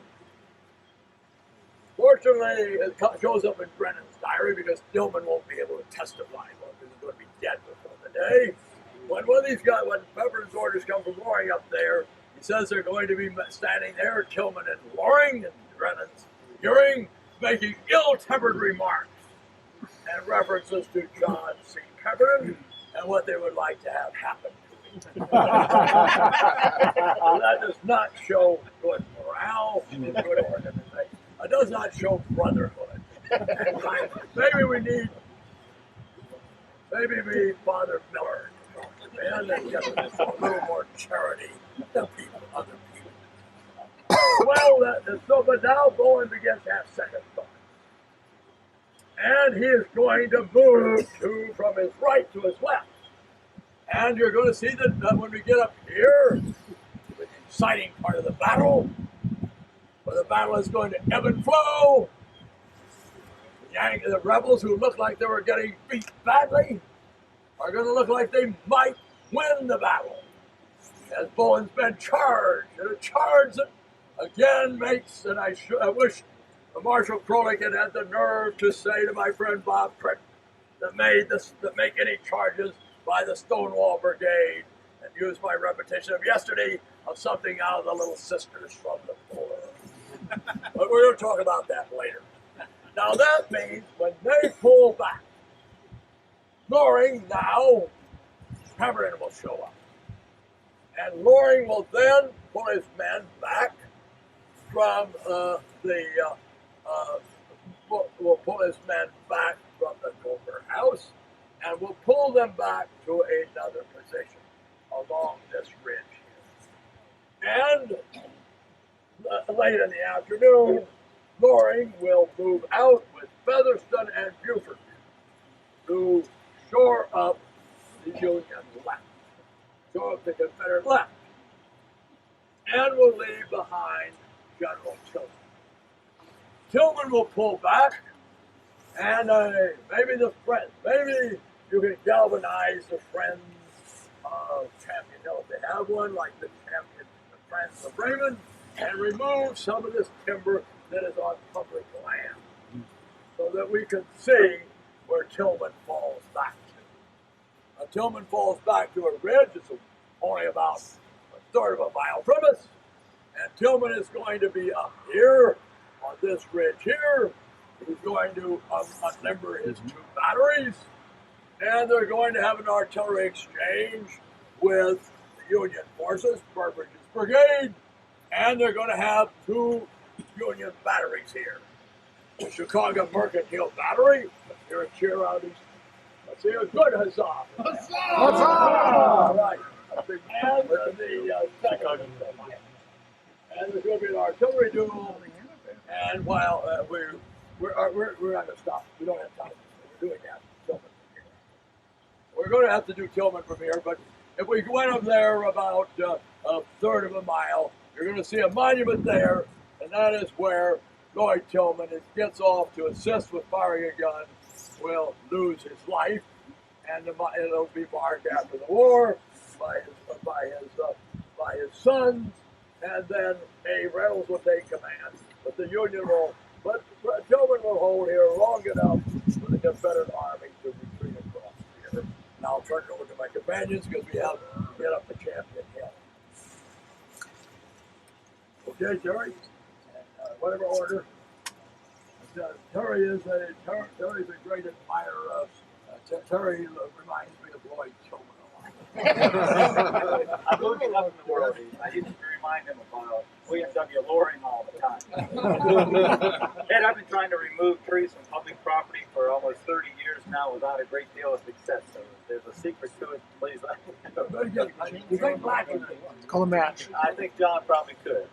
Fortunately, it shows up in Brennan's diary because Tillman won't be able to testify because he's going to be dead before the day. When one of these guys, when Pepper's orders come from Loring up there, he says they're going to be standing there, Tillman and Loring, and Brennan's hearing, making ill-tempered remarks and references to John C. Pepperton and what they would like to have happen to him. That does not show good morale and good organization. It does not show brotherhood. Maybe we Father Miller and then get a little more charity to people, other people. Well, but now Bowen begins to have second thought. And he is going to move from his right to his left. And you're going to see that when we get up here, the exciting part of the battle, where the battle is going to ebb and flow, the rebels who look like they were getting beat badly are going to look like they might win the battle. As Bowen's been charged, and a charge that again makes, and I wish Marshal Crowley had the nerve to say to my friend Bob Crick that make any charges by the Stonewall Brigade and use my repetition of yesterday of something out of the Little Sisters from the Poor. But we're going to talk about that later. Now that means when they pull back, Loring now, Pemberton will show up. And Loring will then pull his men back from the Coker House, and will pull them back to another position along this ridge here. And late in the afternoon, Loring will move out with Featherston and Buford to shore up the Union left, shore up the Confederate left, and will leave behind General Tillman. Tillman will pull back, and maybe you can galvanize the Friends of Champion Hill if they have one, like the Friends of Raymond, and remove some of this timber that is on public land, so that we can see where Tillman falls back to. Tillman falls back to a ridge. It's only about a third of a mile from us, and Tillman is going to be up here on this ridge here. He's going to unlimber his two batteries, and they're going to have an artillery exchange with the Union forces, Burbridge's brigade, and they're going to have two Union batteries here. The Chicago Mercantile Battery, let's hear a cheer out. Let's hear a good huzzah. Huzzah! Huzzah! All right. And the second. And there's going to be an artillery duel. And while we're not going to stop, we don't have time. We're doing that. Tillman from here. We're going to have to do Tillman from here, but if we went up there about a third of a mile, you're going to see a monument there, and that is where Lloyd Tillman gets off to assist with firing a gun, will lose his life, and it'll be marked after the war by his sons, and then A. Reynolds will take command, but the Union will. But Tillman will hold here long enough for the Confederate Army to retreat across the river. Now I'll turn it over to my companions because we have to get up the Champion Hill. Okay, Terry? And, whatever order. Terry is a great admirer of. Terry reminds me of Lloyd Tillman a lot. I moved him up in the world. I used to remind him about William W. Loring all the time. And I've been trying to remove trees from public property for almost 30 years now without a great deal of success. So if there's a secret to it, please let me know. Very good. You think black in it? Call a match. I think John probably could.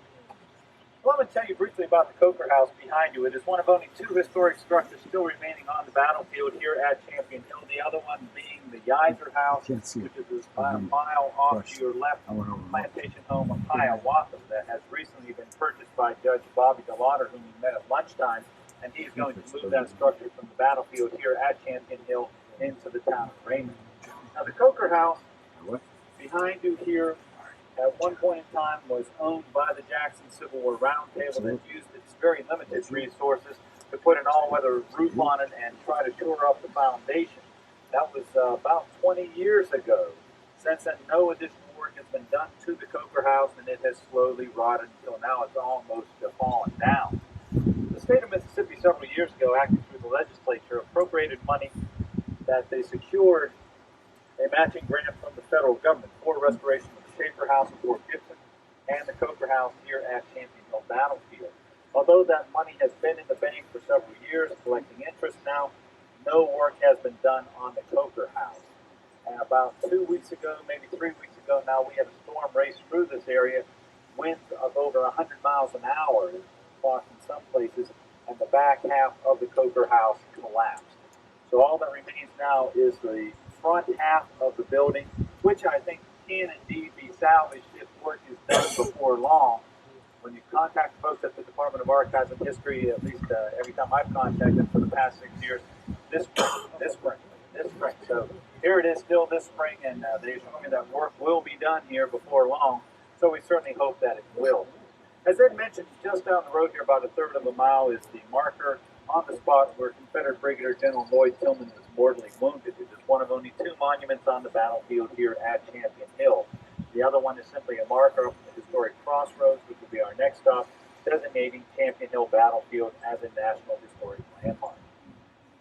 Well, I'm going to tell you briefly about the Coker House behind you. It is one of only two historic structures still remaining on the battlefield here at Champion Hill. The other one being the Yiser House, which is about a mile off to your left, plantation home of Hiawatha that has recently been purchased by Judge Bobby DeLauder, whom we met at lunchtime, and he's going to move that structure from the battlefield here at Champion Hill into the town of Raymond. Now, the Coker House behind you here at one point in time was owned by the Jackson Civil War Roundtable that used its very limited resources to put an all-weather roof on it and try to shore up the foundation. That was about 20 years ago. Since then, no additional work has been done to the Coker House, and it has slowly rotted until now it's almost fallen down. The state of Mississippi several years ago, acting through the legislature, appropriated money that they secured a matching grant from the federal government for restoration of the Schaefer House in Fort Gibson and the Coker House here at Champion Hill Battlefield. Although that money has been in the bank for several years, collecting interest now, no work has been done on the Coker House. And about 2 weeks ago, maybe 3 weeks ago now, we had a storm race through this area, winds of over 100 miles an hour across in some places, and the back half of the Coker House collapsed. So all that remains now is the front half of the building, which I think can indeed be salvaged if work is done before long. When you contact folks at the Department of Archives and History, at least every time I've contacted them for the past 6 years, this spring. So here it is still this spring, and they assure me that work will be done here before long, so we certainly hope that it will. As Ed mentioned, just down the road here, about a third of a mile, is the marker on the spot where Confederate Brigadier General Lloyd Tillman was mortally wounded. It is one of only two monuments on the battlefield here at Champion Hill. The other one is simply a marker up the historic Crossroads, which will be our next stop, designating Champion Hill Battlefield as a National Historic Landmark.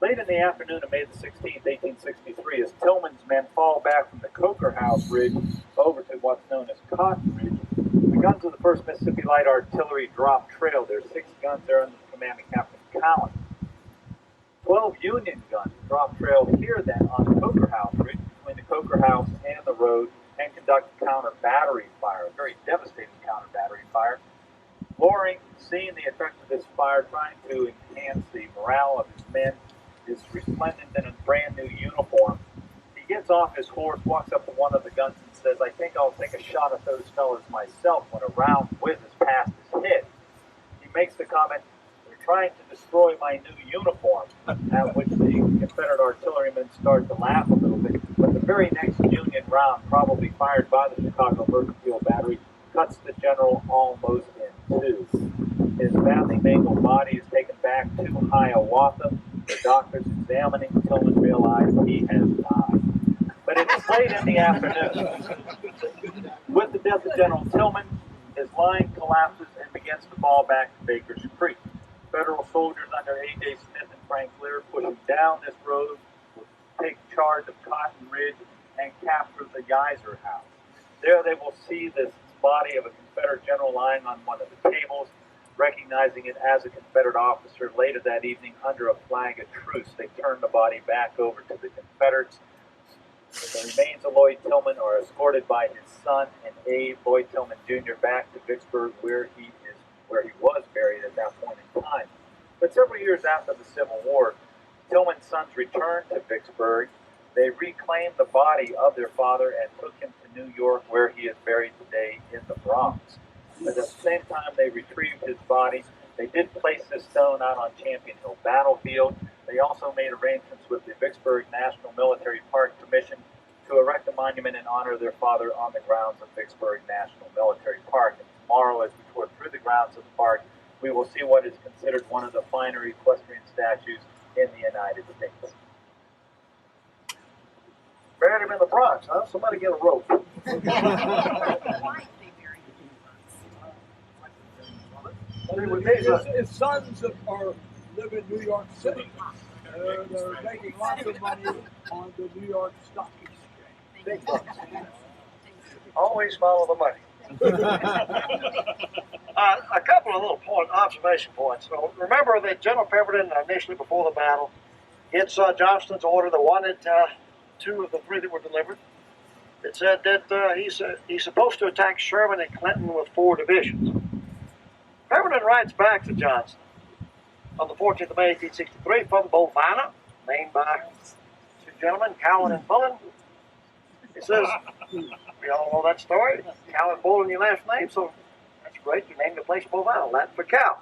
Late in the afternoon of May the 16th, 1863, as Tillman's men fall back from the Coker House Ridge over to what's known as Cotton Ridge, the guns of the 1st Mississippi Light Artillery drop trail. There are 6 guns there under the command of Captain Cowan. 12 Union guns drop trail here then on the Coker House Ridge between the Coker House and the road and conduct counter battery fire, a very devastating counter battery fire. Loring, seeing the effect of this fire, trying to enhance the morale of his men, is resplendent in a brand new uniform. He gets off his horse, walks up to one of the guns and says, "I think I'll take a shot at those fellas myself," when a round whizzes past his head. He makes the comment, "They're trying to destroy my new uniform," at which the Confederate artillerymen start to laugh a little bit. But the very next Union round, probably fired by the Chicago Mercantile Battery, cuts the general almost in two. His badly mangled body is taken back to Hiawatha. The doctors examining Tillman realize he has died. But it is late in the afternoon. With the death of General Tillman, his line collapses and begins to fall back to Baker's Creek. Federal soldiers under A.J. Smith and Frank Lear, pushing down this road, will take charge of Cotton Ridge and capture the Yiser House. There they will see this body of a Confederate general lying on one of the tables. Recognizing it as a Confederate officer, later that evening, under a flag of truce, they turn the body back over to the Confederates. The remains of Lloyd Tillman are escorted by his son and aide, Lloyd Tillman Jr., back to Vicksburg, where he was buried at that point in time. But several years after the Civil War, Tillman's sons returned to Vicksburg. They reclaimed the body of their father and took him to New York, where he is buried today in the Bronx. At the same time they retrieved his body, they did place this stone out on Champion Hill Battlefield. They also made arrangements with the Vicksburg National Military Park Commission to erect a monument in honor of their father on the grounds of Vicksburg National Military Park. And tomorrow, as we tour through the grounds of the park, we will see what is considered one of the finer equestrian statues in the United States. Buried him in the Bronx, huh? Somebody get a rope. His sons live in New York City. They're making lots of money on the New York Stock Exchange. big bucks. Always follow the money. A couple of little observation points. So remember that General Pemberton, initially before the battle, gets Johnston's order that wanted 2 of the 3 that were delivered. It said that he's supposed to attack Sherman and Clinton with 4 divisions. Pemberton writes back to Johnston on the 14th of May, 1863, from Bovana, named by 2 gentlemen, Cowan and Bullen. He says, we all know that story. Cowan and Bullen, your last name, so that's great. You named the place Bovana, Latin for cow.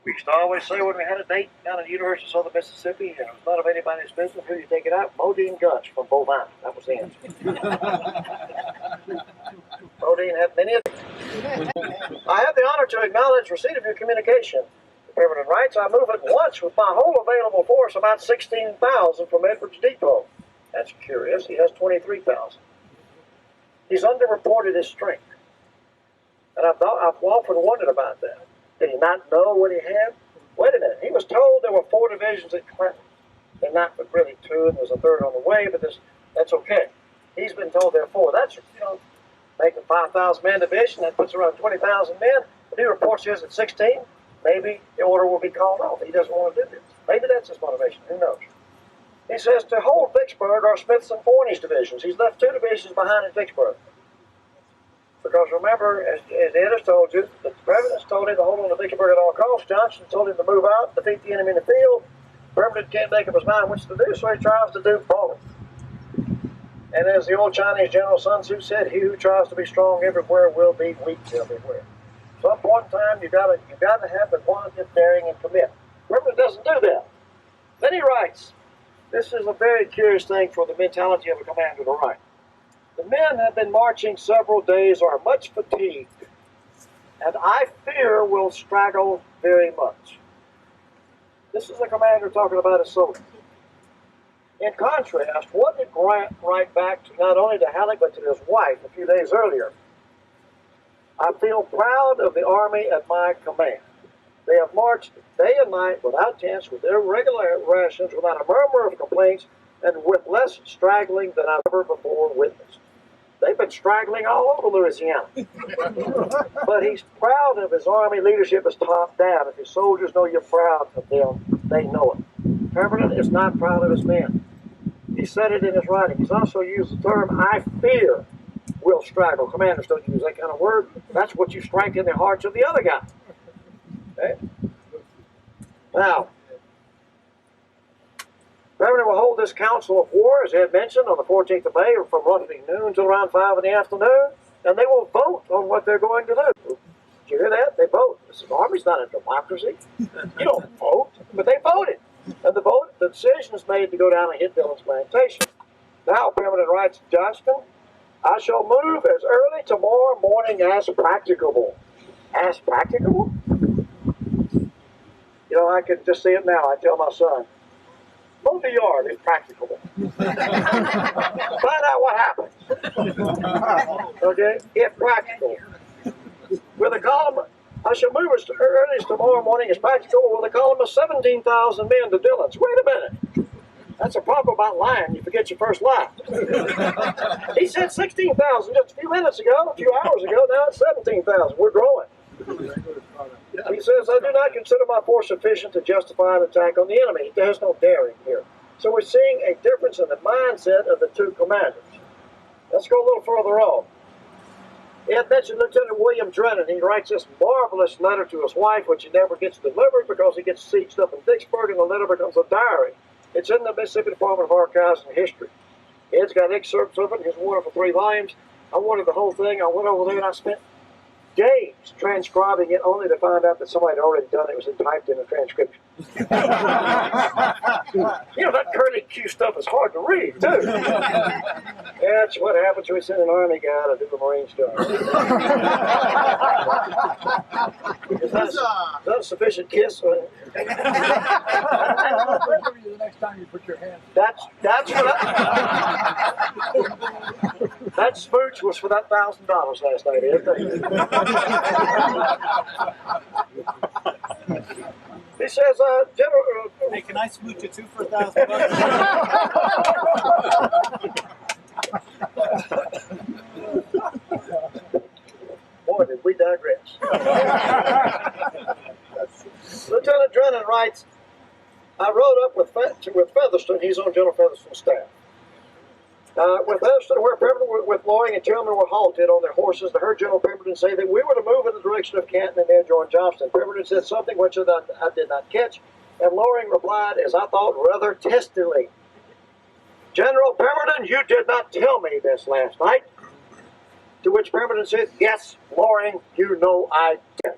We used to always say when we had a date down at the University of Southern Mississippi, it was none of anybody's business who you take it out. Modine Gunch from Bovana. That was the answer. Modine had many of them. I have the honor to acknowledge receipt of your communication. Pemberton writes, I move at once with my whole available force, about 16,000 from Edwards Depot. That's curious. He has 23,000. He's underreported his strength. And I've often wondered about that. Did he not know what he had? Wait a minute. He was told there were 4 divisions at Clinton. And not but really 2, and there's a 3rd on the way, but that's okay. He's been told there are 4. That's, making 5,000 man division, that puts around 20,000 men. But he reports his at 16. Maybe the order will be called off. He doesn't want to do this. Maybe that's his motivation. Who knows? He says to hold Vicksburg are Smith's and Forney's divisions. He's left 2 divisions behind in Vicksburg. Because remember, as Ed has told you, the President told him to hold on to Vicksburg at all costs. Johnson told him to move out, defeat the enemy in the field. Pemberton can't make up his mind which to do, so he tries to do both. And as the old Chinese General Sun Tzu said, he who tries to be strong everywhere will be weak everywhere. At some point in time, you got to have the quantity of daring and commit. Pemberton doesn't do that. Then he writes, this is a very curious thing for the mentality of a commander to write. The men have been marching several days, are much fatigued, and I fear will straggle very much. This is a commander talking about his soldiers. In contrast, what did Grant write back to not only to Halleck but to his wife a few days earlier? I feel proud of the army at my command. They have marched day and night without tents, with their regular rations, without a murmur of complaints, and with less straggling than I've ever before witnessed. They've been straggling all over Louisiana. But he's proud of his army leadership as top down. If his soldiers know you're proud of them, they know it. Pemberton is not proud of his men. He said it in his writing. He's also used the term, I fear will straggle. Commanders don't use that kind of word. That's what you strike in the hearts of the other guy. Okay? Now, Pemberton will hold this council of war, as Ed mentioned, on the 14th of May, from roughly noon till around 5 in the afternoon, and they will vote on what they're going to do. Did you hear that? They vote. This army's not a democracy. You don't vote, but they voted. And the decision is made to go down and hit Dillon's plantation. Now, Pemberton writes to Johnston, I shall move as early tomorrow morning as practicable. As practicable? I can just see it now. I tell my son, mow the yard if practicable. Find out what happens. Okay? If practical. With a column, I shall move as early as tomorrow morning as practical with a column of 17,000 men to Dillon's. Wait a minute. That's a problem about lying. You forget your first lie. He said 16,000 just a few minutes ago, a few hours ago. Now it's 17,000. We're growing. He says, I do not consider my force sufficient to justify an attack on the enemy. There's no daring here. So we're seeing a difference in the mindset of the 2 commanders. Let's go a little further on. Ed mentioned Lieutenant William Drennan. He writes this marvelous letter to his wife, which he never gets delivered because he gets sieged up in Vicksburg, and the letter becomes a diary. It's in the Mississippi Department of Archives and History. Ed's got excerpts of it in his wonderful 3 volumes. I wanted the whole thing. I went over there and I spent days transcribing it, only to find out that somebody had already done it. It was typed in a transcription. That curly Q stuff is hard to read, too. That's what happens when we send an Army guy to do the Marine stuff. Is that a sufficient kiss? The next time you put your hand. That's what that smooch was for that $1,000 last night, isn't it? He says, General. Hey, can I smooch you too for $1,000? Lieutenant Drennan writes, I rode up with Featherston. He's on General Featherston's staff. With Featherston, where Pemberton with Loring and Tillman were halted on their horses, to heard General Pemberton say that we were to move in the direction of Canton and there join Johnston. Pemberton said something which I did not catch, and Loring replied, as I thought, rather testily, General Pemberton, you did not tell me this last night. To which Pemberton said, yes, Loring, you know I did.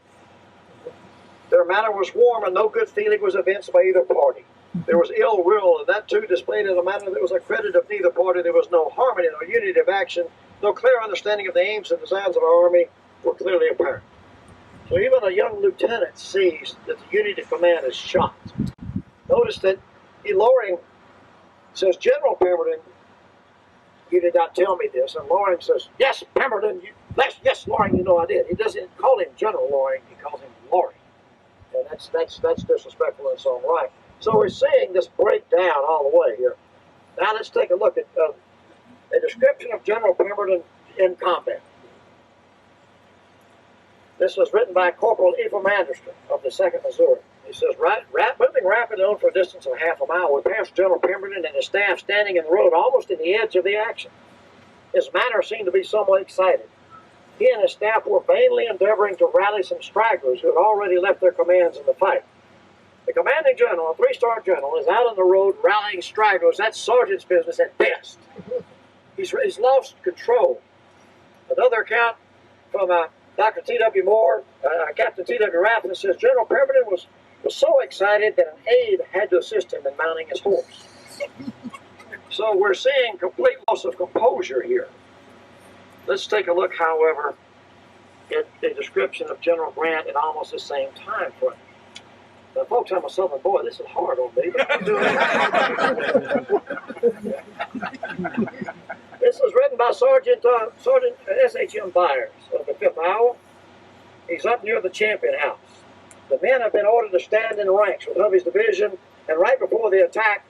Their manner was warm, and no good feeling was evinced by either party. There was ill will, and that too displayed in a manner that was a credit of neither party. There was no harmony, no unity of action, no clear understanding of the aims and designs of our army were clearly apparent. So even a young lieutenant sees that the unity of command is shot. Notice that Loring says, General Pemberton, you did not tell me this. And Loring says, yes, Pemberton, yes, Loring, you know I did. He doesn't call him General Loring, he calls him Loring. And that's disrespectful in its own right. So we're seeing this breakdown all the way here. Now let's take a look at a description of General Pemberton in combat. This was written by Corporal Ephraim Anderson of the 2nd Missouri. He says, moving rapidly on for a distance of half a mile, we passed General Pemberton and his staff standing in the road almost in the edge of the action. His manner seemed to be somewhat excited. He and his staff were vainly endeavoring to rally some stragglers who had already left their commands in the fight. The commanding general, a 3-star general, is out on the road rallying stragglers. That's sergeant's business at best. He's lost control. Another account from Dr. T.W. Moore, Captain T.W. Rathman says General Pemberton was so excited that an aide had to assist him in mounting his horse. So we're seeing complete loss of composure here. Let's take a look, however, at a description of General Grant at almost the same time frame. Now, folks, I'm a Southern boy. This is hard on me. This was written by Sergeant S.H.M. Byers of the 5th Iowa. He's up near the Champion House. The men have been ordered to stand in ranks with Hovey's division, and right before the attack,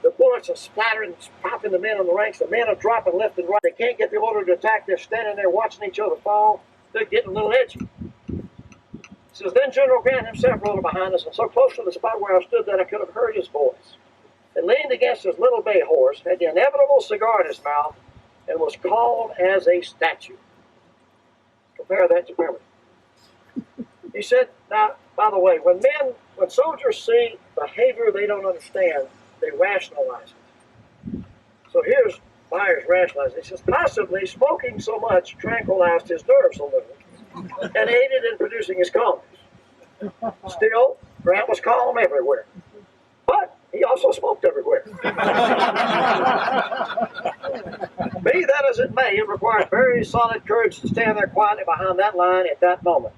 the bullets are splattering, popping the men on the ranks. The men are dropping left and right. They can't get the order to attack. They're standing there watching each other fall. They're getting a little edgy. He says, then General Grant himself rode behind us, and so close to the spot where I stood that I could have heard his voice. And leaned against his little bay horse, had the inevitable cigar in his mouth, and was calm as a statue. Compare that to Pemberton. He said, now, by the way, when soldiers see behavior they don't understand, they rationalize it. So here's Byers rationalizing. He says, possibly smoking so much tranquilized his nerves a little and aided in producing his calmness. Still, Grant was calm everywhere. But he also smoked everywhere. Be that as it may, it required very solid courage to stand there quietly behind that line at that moment.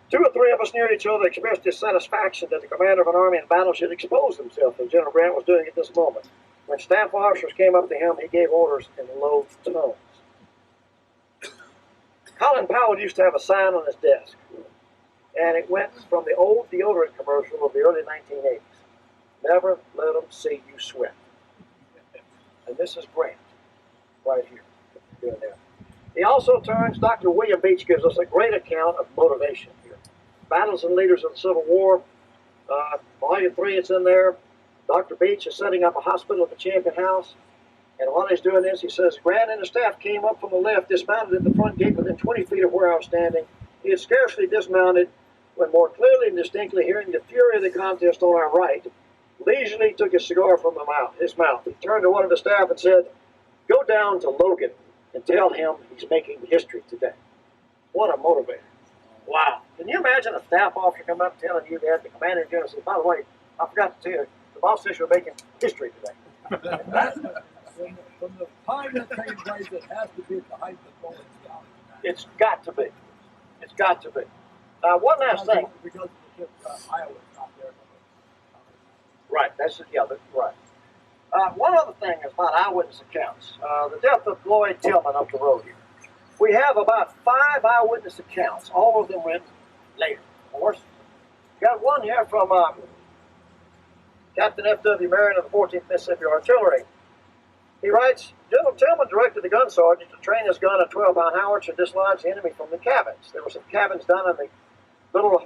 2 or 3 of us near each other expressed dissatisfaction that the commander of an army in battle should expose himself, as General Grant was doing at this moment. When staff officers came up to him, he gave orders in low tones. Colin Powell used to have a sign on his desk, and it went from the old deodorant commercial of the early 1980s. Never let them see you sweat. And this is Grant, right here, doing that. He also turns, Dr. William Beach gives us a great account of motivation here. Battles and Leaders of the Civil War, Volume 3, it's in there. Dr. Beach is setting up a hospital at the Champion House. And while he's doing this, he says, Grant and his staff came up from the left, dismounted at the front gate within 20 feet of where I was standing. He had scarcely dismounted when, more clearly and distinctly hearing the fury of the contest on our right, leisurely took his cigar from his mouth. He turned to one of the staff and said, go down to Logan and tell him he's making history today. What a motivator. Wow. Can you imagine a staff officer come up telling you that? The commander in general says, by the way, I forgot to tell you, the boss says you're making history today. From the time that takes place, it has to be at the height of the bullets down. It's got to be. It's got to be. One last thing. Because Iowa's not there. Right. That's right. One other thing is about eyewitness accounts. The death of Lloyd Tillman up the road here. We have about 5 eyewitness accounts. All of them written later, of course. Got one here from Captain F.W. Marion of the 14th Mississippi Artillery. He writes, General Tillman directed the gun sergeant to train his gun at 12-pound howitzer to dislodge the enemy from the cabins. There were some cabins down in the little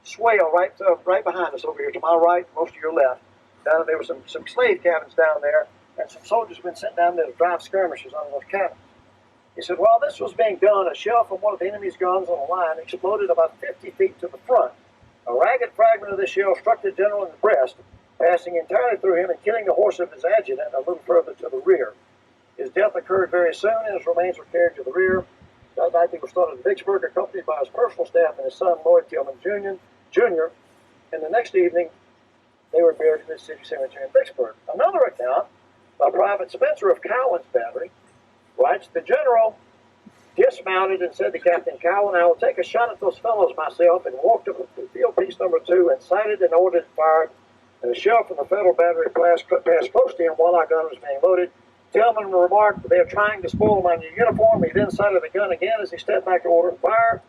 swale right behind us over here, to my right, most of your left. Down there were some slave cabins down there, and some soldiers had been sent down there to drive skirmishes on those cabins. He said, while this was being done, a shell from one of the enemy's guns on the line exploded about 50 feet to the front. A ragged fragment of the shell struck the general in the breast, passing entirely through him and killing the horse of his adjutant a little further to the rear. His death occurred very soon, and his remains were carried to the rear. That night they were started in Vicksburg, accompanied by his personal staff and his son, Lloyd Tillman Jr., and the next evening they were buried in the city cemetery in Vicksburg. Another account by Private Spencer of Cowan's battery writes, the general dismounted and said to Captain Cowan, I will take a shot at those fellows myself, and walked up to field piece number 2 and sighted and ordered it fired, and a shell from the Federal battery passed close to him while our gun was being loaded. Tillman remarked, they are trying to spoil my new uniform. He then sighted the gun again as he stepped back to order fire.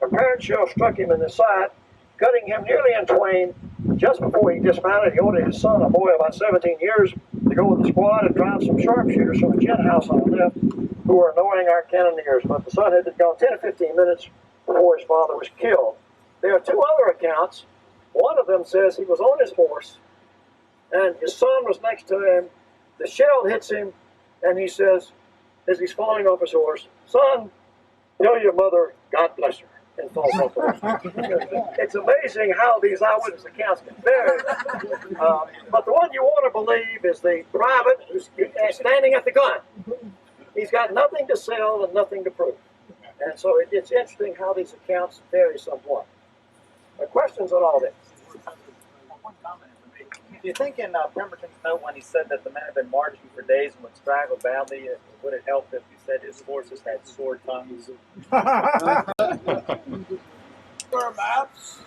A parent shell struck him in the side, cutting him nearly in twain. Just before he dismounted, he ordered his son, a boy about 17 years, to go with the squad and drive some sharpshooters from a gin house on the left who were annoying our cannoneers. But the son had been gone 10 or 15 minutes before his father was killed. There are 2 other accounts. One of them says he was on his horse, and his son was next to him. The shell hits him, and he says, as he's falling off his horse, son, tell your mother, God bless her, and falls off the horse. It's amazing how these eyewitness accounts can vary. But the one you want to believe is the private who's standing at the gun. He's got nothing to sell and nothing to prove. And so it's interesting how these accounts vary somewhat. Questions on all this? One comment for me. Do you think in Pemberton's note when he said that the men had been marching for days and would straggle badly, would it help if he said his horses had sore tongues? Our maps,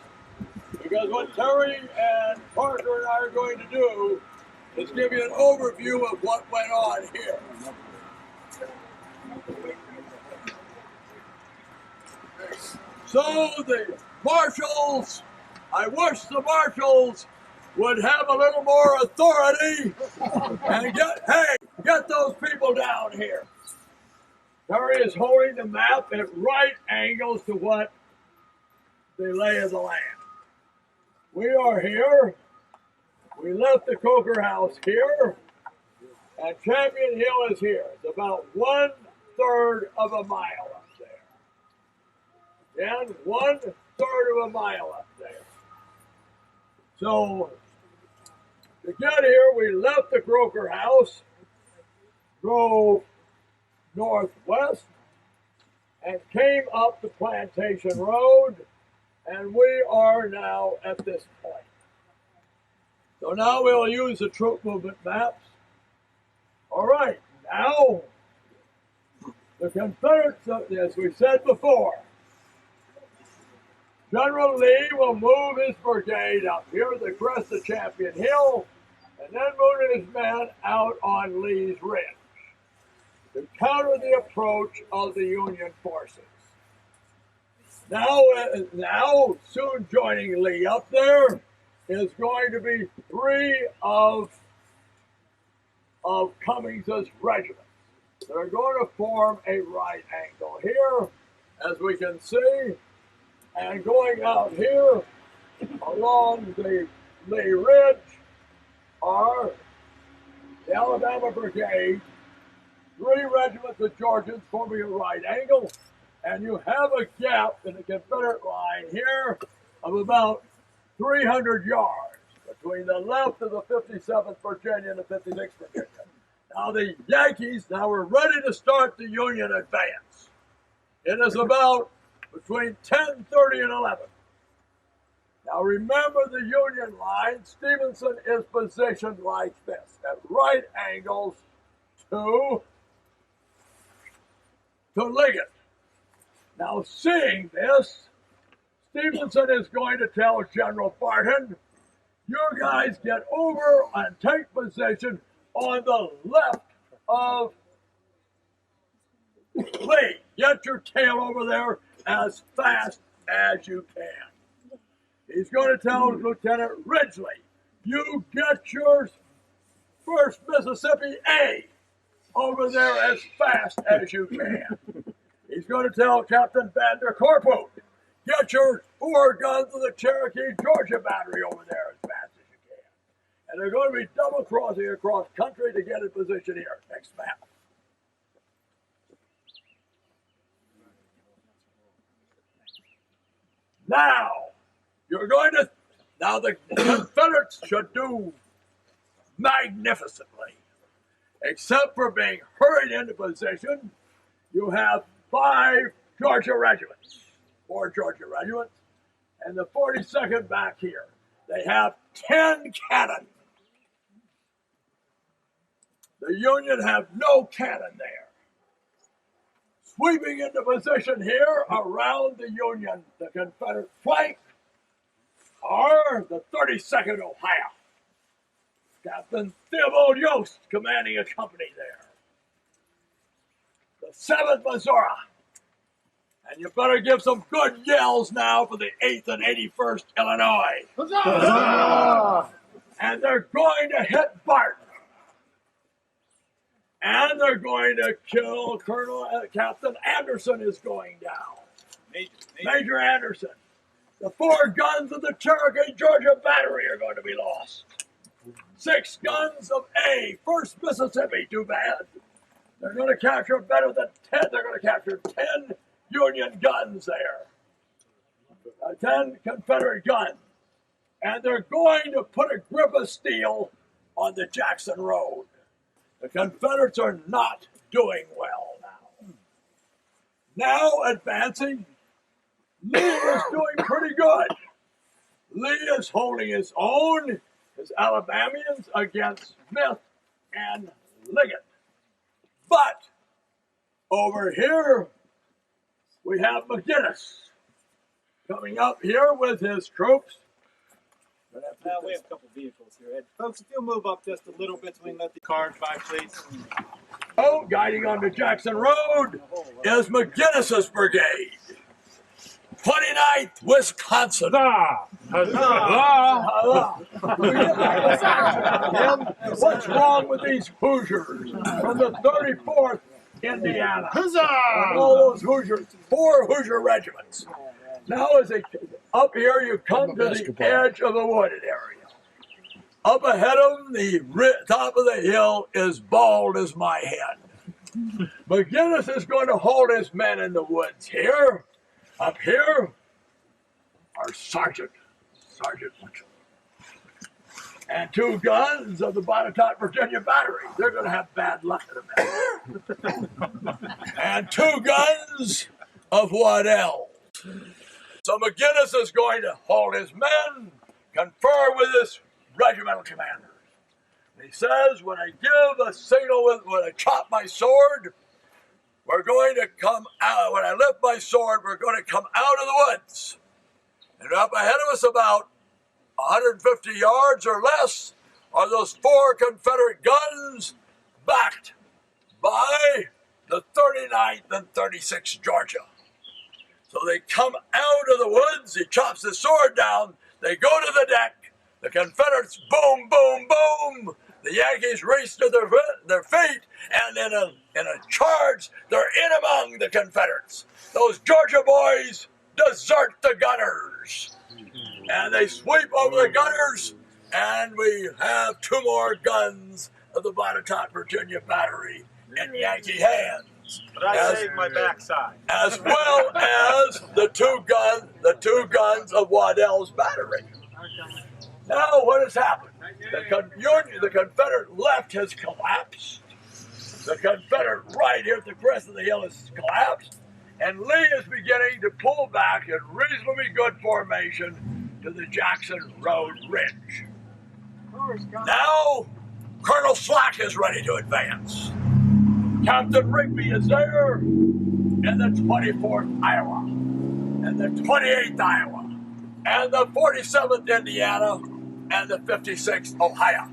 because what Terry and Parker and I are going to do is give you an overview of what went on here. So the marshals, I wish the marshals would have a little more authority and get those people down here. Terry is holding the map at right angles to what the lay of the land. We are here. We left the Coker House here, and Champion Hill is here. It's about 1/3 of a mile up there. And 1/3 of a mile up there. So to get here, we left the Croker House, drove northwest, and came up the Plantation Road, and we are now at this point. So now we'll use the troop movement maps. All right, now the Confederates, as we said before, General Lee will move his brigade up here at the crest of Champion Hill, and then move his men out on Lee's Ridge to counter the approach of the Union forces. Now, soon joining Lee up there is going to be 3 of Cummings's regiments. They're going to form a right angle here, as we can see, and going out here along the Lee Ridge are the Alabama Brigade, 3 regiments of Georgians forming a right angle, and you have a gap in the Confederate line here of about 300 yards between the left of the 57th Virginia and the 56th Virginia. Now the Yankees are ready to start the Union advance. It is about between 10:30 and 11. Now remember the Union line, Stevenson is positioned like this, at right angles to Liggett. Now seeing this, Stevenson is going to tell General Barton, you guys get over and take position on the left of Lee. Get your tail over there as fast as you can. He's going to tell Lieutenant Ridgely, you get your 1st Mississippi A over there as fast as you can. He's going to tell Captain Vander Corpote, get your 4 guns of the Cherokee Georgia battery over there as fast as you can. And they're going to be double crossing across country to get in position here. Next map. Now, now the Confederates should do magnificently. Except for being hurried into position, you have 5 Georgia regiments, 4 Georgia regiments, and the 42nd back here. They have 10 cannon. The Union have no cannon there. Sweeping into position here around the Union, the Confederate flank, are the 32nd Ohio. Captain Theobald Yost commanding a company there. The 7th Missouri. And you better give some good yells now for the 8th and 81st Illinois. Huzzah! And they're going to hit Barton. And they're going to kill Captain Anderson is going down. Major Anderson. The 4 guns of the Cherokee Georgia battery are going to be lost. 6 guns of A, 1st Mississippi, too bad. They're going to capture better than 10. They're going to capture 10 Union guns there. 10 Confederate guns. And they're going to put a grip of steel on the Jackson Road. The Confederates are not doing well now. Now advancing, Lee is doing pretty good. Lee is holding his own, his Alabamians against Smith and Liggett. But over here, we have McGinnis coming up here with his troops. Now we have a couple vehicles here, Ed. Folks, if you'll move up just a little bit so we can let the cars by, please. Oh, guiding on the Jackson Road is McGinnis's brigade. 29th Wisconsin. What's wrong with these Hoosiers from the 34th Indiana? All those Hoosiers, 4 Hoosier regiments. Now, as up here, you come to the edge of the wooded area. Up ahead of them, the top of the hill is bald as my head. McGinnis is going to hold his men in the woods here. Up here are Sergeant Mitchell. And 2 guns of the Botetourt, Virginia battery. They're going to have bad luck in a minute. And 2 guns of Waddell. So McGinnis is going to hold his men, confer with his regimental commanders. He says, when I give a signal, when I chop my sword, we're going to come out. When I lift my sword, we're going to come out of the woods. And up ahead of us about 150 yards or less are those 4 Confederate guns backed by the 39th and 36th Georgia. So they come out of the woods, he chops his sword down, they go to the deck, the Confederates boom, boom, boom, the Yankees race to their feet, and in a charge, they're in among the Confederates. Those Georgia boys desert the gunners. And they sweep over the gunners, and we have 2 more guns of the Botetourt, Virginia battery in Yankee hands. But I saved my backside. As well as the two guns of Waddell's battery. Now what has happened? The Confederate left has collapsed. The Confederate right here at the crest of the hill has collapsed. And Lee is beginning to pull back in reasonably good formation to the Jackson Road Ridge. Now, Colonel Slack is ready to advance. Captain Rigby is there in the 24th Iowa, and the 28th Iowa, and the 47th Indiana, and the 56th Ohio.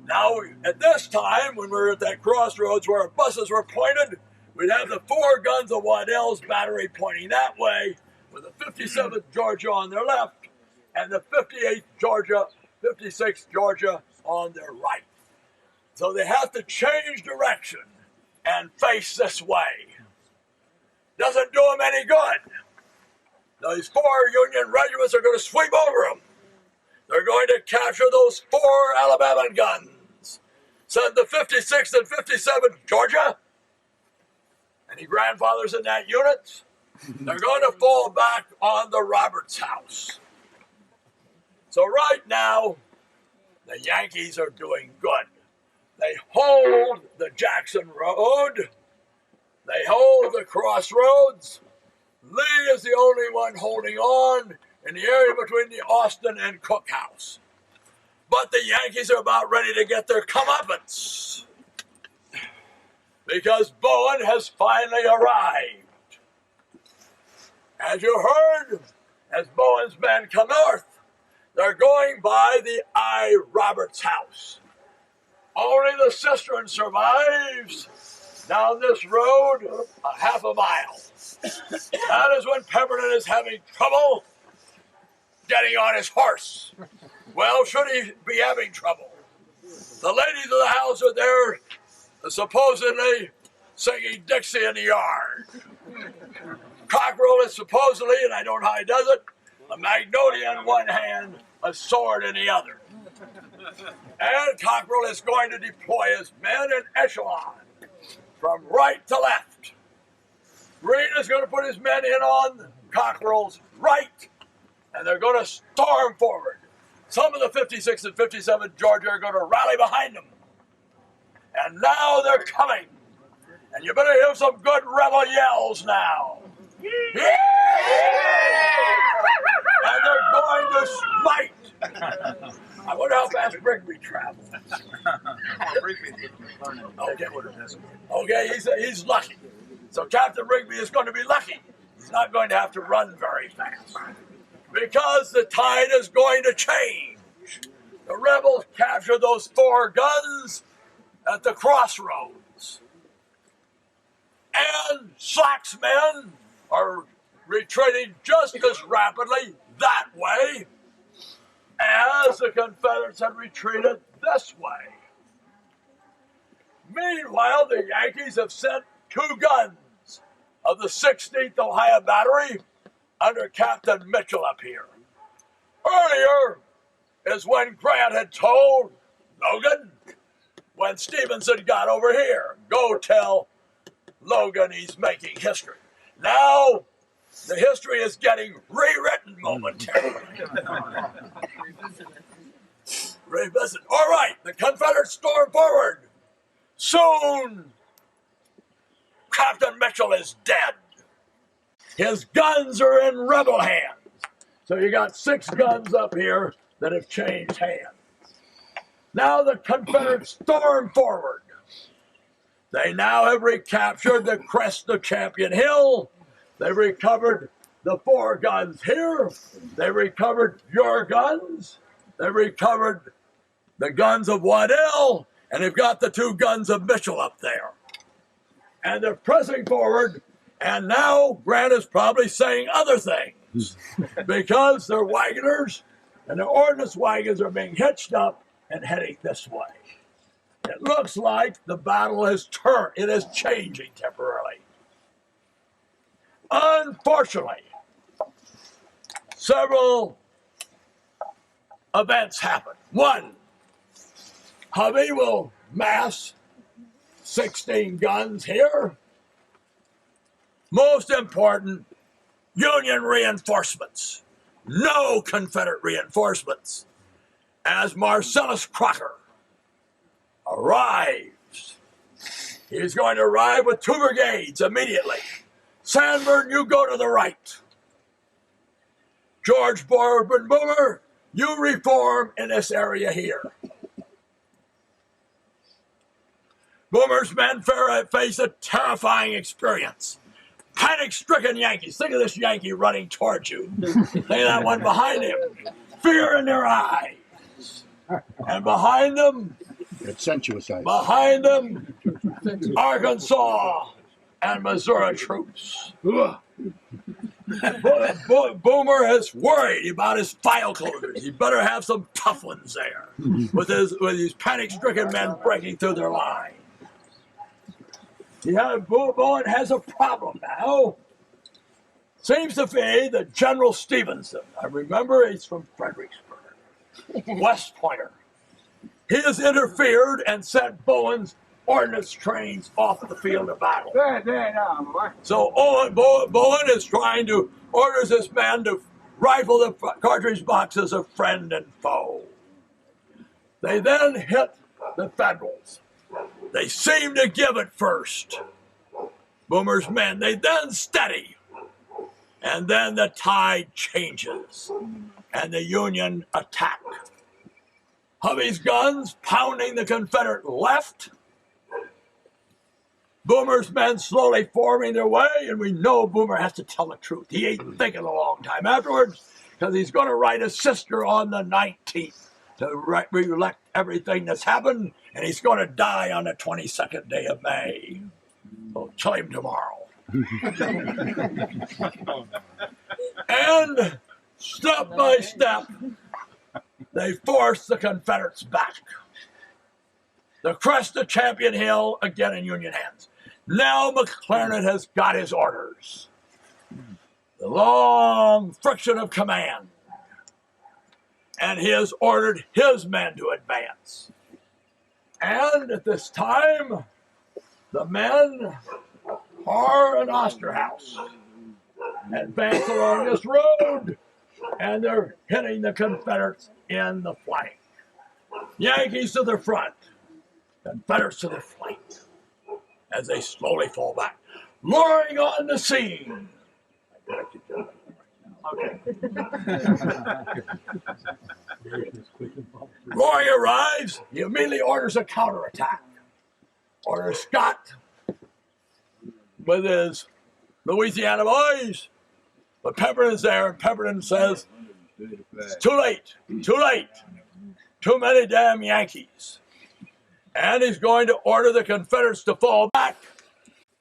Now, at this time, when we were at that crossroads where our buses were pointed, we'd have the 4 guns of Waddell's battery pointing that way, with the 57th Georgia on their left, and the 58th Georgia, 56th Georgia on their right. So they have to change direction and face this way. Doesn't do them any good. These 4 Union regiments are going to sweep over them. They're going to capture those 4 Alabama guns. Send the 56th and 57th Georgia. Any grandfathers in that unit? They're going to fall back on the Roberts house. So right now, the Yankees are doing good. They hold the Jackson Road. They hold the Crossroads. Lee is the only one holding on in the area between the Austin and Cook House. But the Yankees are about ready to get their comeuppance because Bowen has finally arrived. As you heard, as Bowen's men come north, they're going by the I. Roberts house. Only the cistern survives down this road a half a mile. That is when Pemberton is having trouble getting on his horse. Well, should he be having trouble? The ladies of the house are there supposedly singing Dixie in the yard. Cockrell is supposedly, and I don't know how he does it, a magnolia in one hand, a sword in the other. And Cockrell is going to deploy his men in echelon from right to left. Greene is going to put his men in on Cockrell's right, and they're going to storm forward. Some of the 56th and 57th Georgia are going to rally behind them. And now they're coming. And you better hear some good rebel yells now. Yeah! And they're going to smite. I wonder how fast Rigby travels. Okay, he's lucky. So Captain Rigby is going to be lucky. He's not going to have to run very fast because the tide is going to change. The rebels capture those 4 guns at the Crossroads. And Slack's men are retreating just as rapidly that way as the Confederates had retreated this way. Meanwhile, the Yankees have sent 2 guns of the 16th Ohio Battery under Captain Mitchell up here. Earlier is when Grant had told Logan, when Stevenson got over here, go tell Logan he's making history. Now, the history is getting rewritten momentarily. Revisit. All right, the Confederates storm forward. Soon, Captain Mitchell is dead. His guns are in rebel hands. So you got 6 guns up here that have changed hands. Now the Confederates storm forward. They now have recaptured the crest of Champion Hill. They've recovered the 4 guns here. They recovered your guns. They recovered the guns of Waddell. And they've got the 2 guns of Mitchell up there. And they're pressing forward. And now Grant is probably saying other things because their wagoners and their ordnance wagons are being hitched up and heading this way. It looks like the battle has turned. It is changing temporarily. Unfortunately, several events happen. One, Hovey will mass 16 guns here. Most important, Union reinforcements. No Confederate reinforcements. As Marcellus Crocker arrives, he's going to arrive with 2 brigades immediately. Sanborn, you go to the right. George Bourbon Boomer, you reform in this area here. Boomer's men face a terrifying experience. Panic-stricken Yankees. Think of this Yankee running towards you. Think of that one behind him. Fear in their eyes. And behind them, it's sensuous eyes. Behind them, Arkansas and Missouri troops. Boomer is worried about his file closers. He better have some tough ones there with these panic-stricken men breaking through their line. Bowen has a problem now. Seems to be that General Stevenson, I remember he's from Fredericksburg, West Pointer. He has interfered and sent Bowen's ordnance trains off the field of battle. So Bowen is trying to order his men to rifle the cartridge boxes of friend and foe. They then hit the Federals. They seem to give it first. Boomer's men, they then steady. And then the tide changes and the Union attack. Hovey's guns pounding the Confederate left. Boomer's men slowly forming their way, and we know Boomer has to tell the truth. He ain't thinking a long time afterwards, because he's going to write his sister on the 19th to recollect everything that's happened, and he's going to die on the 22nd day of May. So tell him tomorrow. And step by step, they force the Confederates back. The crest of Champion Hill again in Union hands. Now McClernand has got his orders. The long friction of command. And he has ordered his men to advance. And at this time, the men, Parr and Osterhaus, advance along this road, and they're hitting the Confederates in the flank. Yankees to the front, Confederates to the flank, as they slowly fall back. Loring on the scene. Okay. Loring arrives. He immediately orders a counterattack. Orders Scott with his Louisiana boys. But Pemberton's there, and Pemberton says, it's too late, too late. Too many damn Yankees. And he's going to order the Confederates to fall back,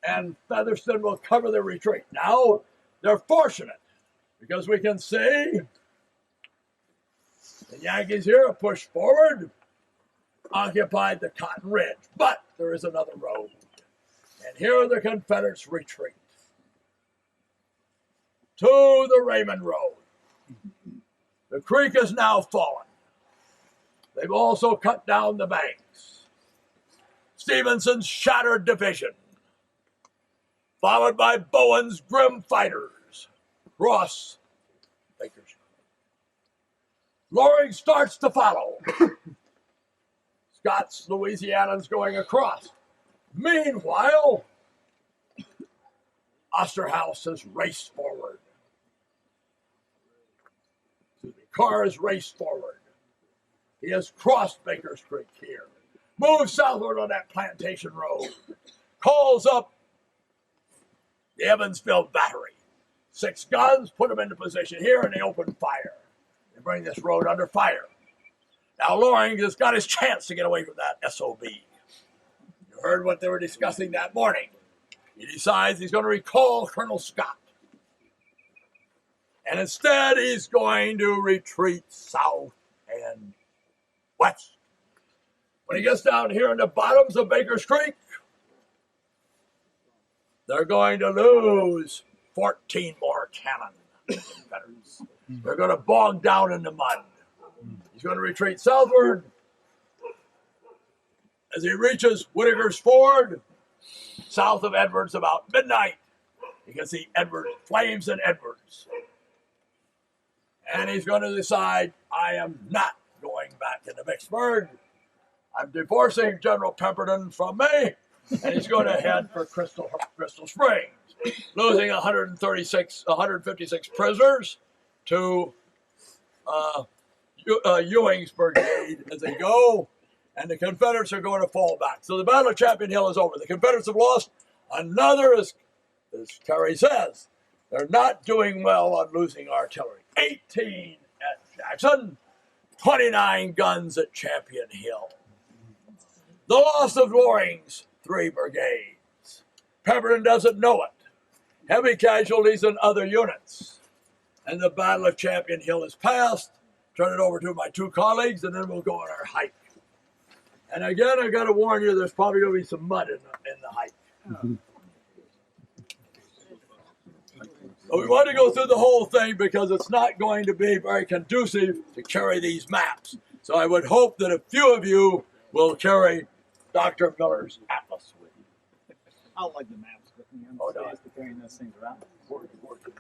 and Featherston will cover the retreat. Now, they're fortunate, because we can see the Yankees here have pushed forward, occupied the Cotton Ridge, but there is another road. And here the Confederates retreat to the Raymond Road. The creek is now fallen. They've also cut down the banks. Stevenson's shattered division, followed by Bowen's grim fighters, cross Baker's. Loring starts to follow. Scott's Louisianans going across. Meanwhile, Osterhaus has raced forward. Carr has raced forward. He has crossed Baker's Creek here. Moves southward on that plantation road. Calls up the Evansville Battery. 6 guns, put them into position here, and they open fire. They bring this road under fire. Now Loring has got his chance to get away from that SOB. You heard what they were discussing that morning. He decides he's going to recall Colonel Scott. And instead, he's going to retreat south and west. When he gets down here in the bottoms of Baker's Creek, they're going to lose 14 more cannon. They're going to bog down in the mud. He's going to retreat southward. As he reaches Whitaker's Ford, south of Edwards, about midnight, you can see Edwards, flames in Edwards. And he's going to decide, I am not going back into Vicksburg. I'm divorcing General Pemberton from me, and he's going to head for Crystal Springs, losing 156 prisoners to Ewing's brigade as they go, and the Confederates are going to fall back. So the Battle of Champion Hill is over. The Confederates have lost another, as Terry says, they're not doing well on losing artillery. 18 at Jackson, 29 guns at Champion Hill. The loss of Loring's 3 brigades. Pemberton doesn't know it. heavy casualties in other units. And the Battle of Champion Hill is past. Turn it over to my two colleagues, and then we'll go on our hike. And again, I've got to warn you, there's probably going to be some mud in the hike. So we want to go through the whole thing because it's not going to be very conducive to carry these maps. So I would hope that a few of you will carry Dr. Miller's atlas with you. I don't like the maps with me. I'm so used to carrying those things around.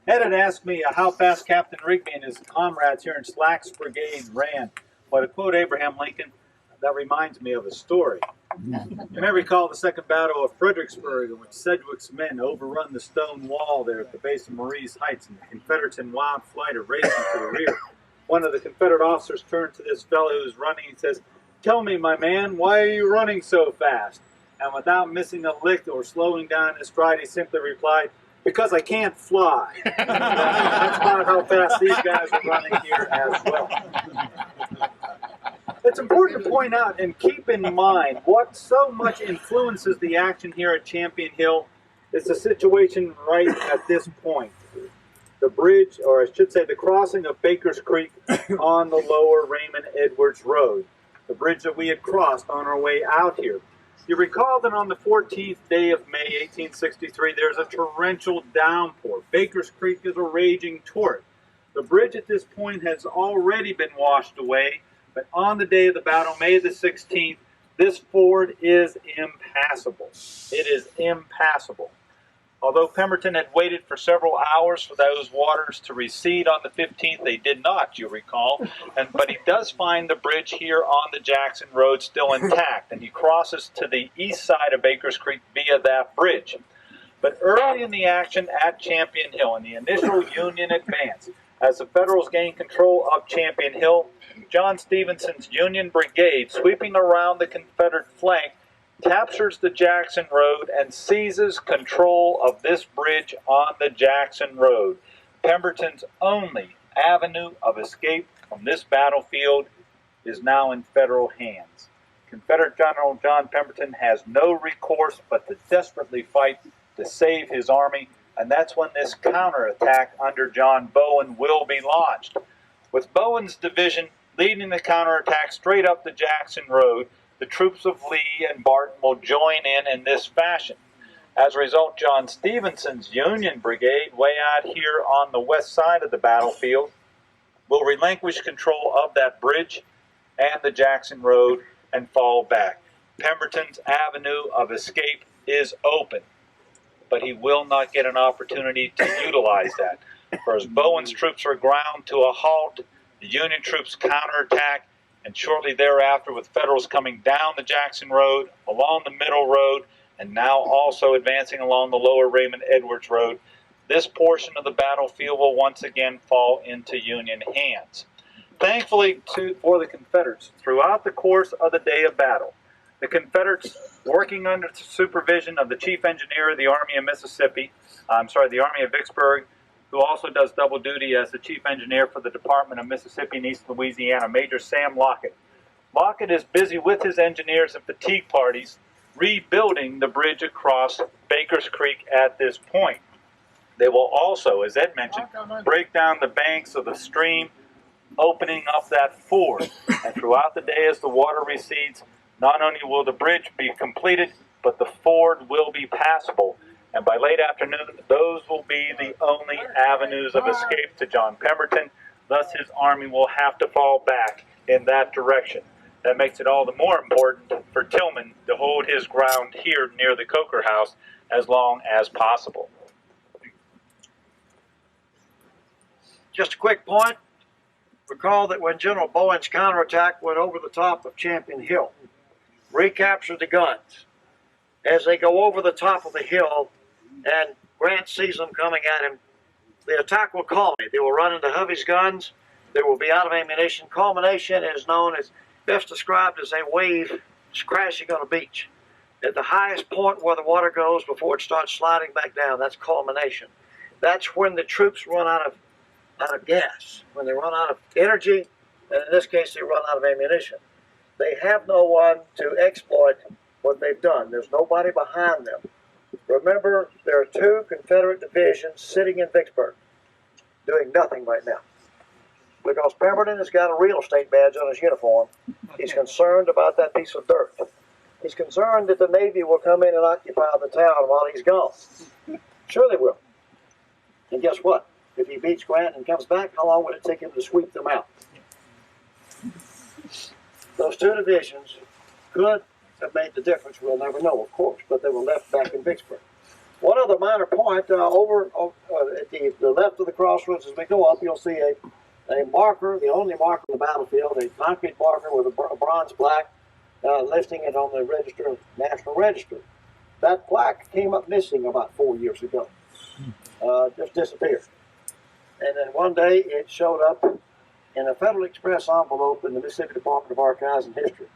Ed had asked me how fast Captain Rigby and his comrades here in Slack's brigade ran. Well, to quote Abraham Lincoln, that reminds me of a story. You may recall the Second Battle of Fredericksburg, in which Sedgwick's men overrun the stone wall there at the base of Marie's Heights, and the Confederates in wild flight are racing to the rear. One of the Confederate officers turned to this fellow who was running and says, "Tell me, my man, why are you running so fast?" And without missing a lick or slowing down his stride, he simply replied, "Because I can't fly." That's about how fast these guys are running here as well. It's important to point out and keep in mind what so much influences the action here at Champion Hill is the situation right at this point. The bridge, or I should say the crossing of Baker's Creek on the lower Raymond Edwards Road, the bridge that we had crossed on our way out here. You recall that on the 14th day of May 1863, there's a torrential downpour. Baker's Creek is a raging torrent. The bridge at this point has already been washed away, but on the day of the battle, May the 16th, this ford is impassable. It is impassable. Although Pemberton had waited for several hours for those waters to recede on the 15th, they did not, you recall. But he does find the bridge here on the Jackson Road still intact, and he crosses to the east side of Baker's Creek via that bridge. But early in the action at Champion Hill, in the initial Union advance, as the Federals gained control of Champion Hill, John Stevenson's Union brigade, sweeping around the Confederate flank, captures the Jackson Road and seizes control of this bridge on the Jackson Road. Pemberton's only avenue of escape from this battlefield is now in Federal hands. Confederate General John Pemberton has no recourse but to desperately fight to save his army, and that's when this counterattack under John Bowen will be launched. With Bowen's division leading the counterattack straight up the Jackson Road, the troops of Lee and Barton will join in this fashion. As a result, John Stevenson's Union brigade, way out here on the west side of the battlefield, will relinquish control of that bridge and the Jackson Road and fall back. Pemberton's avenue of escape is open, but he will not get an opportunity to utilize that. For as Bowen's troops are ground to a halt, the Union troops counterattack, and shortly thereafter, with Federals coming down the Jackson Road, along the Middle Road, and now also advancing along the lower Raymond Edwards Road, this portion of the battlefield will once again fall into Union hands. Thankfully for the Confederates, throughout the course of the day of battle, the Confederates, working under the supervision of the Chief Engineer of the Army of the Army of Vicksburg, who also does double duty as the Chief Engineer for the Department of Mississippi and East Louisiana, Major Sam Lockett. Lockett is busy with his engineers and fatigue parties rebuilding the bridge across Baker's Creek at this point. They will also, as Ed mentioned, break down the banks of the stream, opening up that ford. And throughout the day as the water recedes, not only will the bridge be completed, but the ford will be passable. And by late afternoon, those will be the only avenues of escape to John Pemberton. Thus, his army will have to fall back in that direction. That makes it all the more important for Tillman to hold his ground here near the Coker House as long as possible. Just a quick point. Recall that when General Bowen's counterattack went over the top of Champion Hill, recaptured the guns. As they go over the top of the hill and Grant sees them coming at him, the attack will culminate. They will run into Hovey's guns. They will be out of ammunition. Culmination is known as, best described as a wave crashing on a beach. At the highest point where the water goes before it starts sliding back down, that's culmination. That's when the troops run out of gas, when they run out of energy, and in this case they run out of ammunition. They have no one to exploit what they've done. There's nobody behind them. Remember, there are 2 Confederate divisions sitting in Vicksburg doing nothing right now. Because Pemberton has got a real estate badge on his uniform. He's concerned about that piece of dirt. He's concerned that the Navy will come in and occupy the town while he's gone. Sure they will. And guess what? If he beats Grant and comes back, how long would it take him to sweep them out? Those 2 divisions could have made the difference. We'll never know, of course, but they were left back in Vicksburg. One other minor point, over at the left of the crossroads as we go up, you'll see a marker, the only marker on the battlefield, a concrete marker with a bronze plaque lifting it on the register, National Register. That plaque came up missing about 4 years ago. Just disappeared. And then one day it showed up in a Federal Express envelope in the Mississippi Department of Archives and History.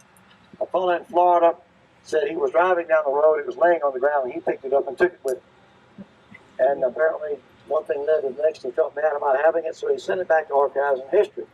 A fellow in Florida said he was driving down the road, it was laying on the ground, and he picked it up and took it with him. And apparently one thing led to the next, he felt bad about having it, so he sent it back to Archives and History.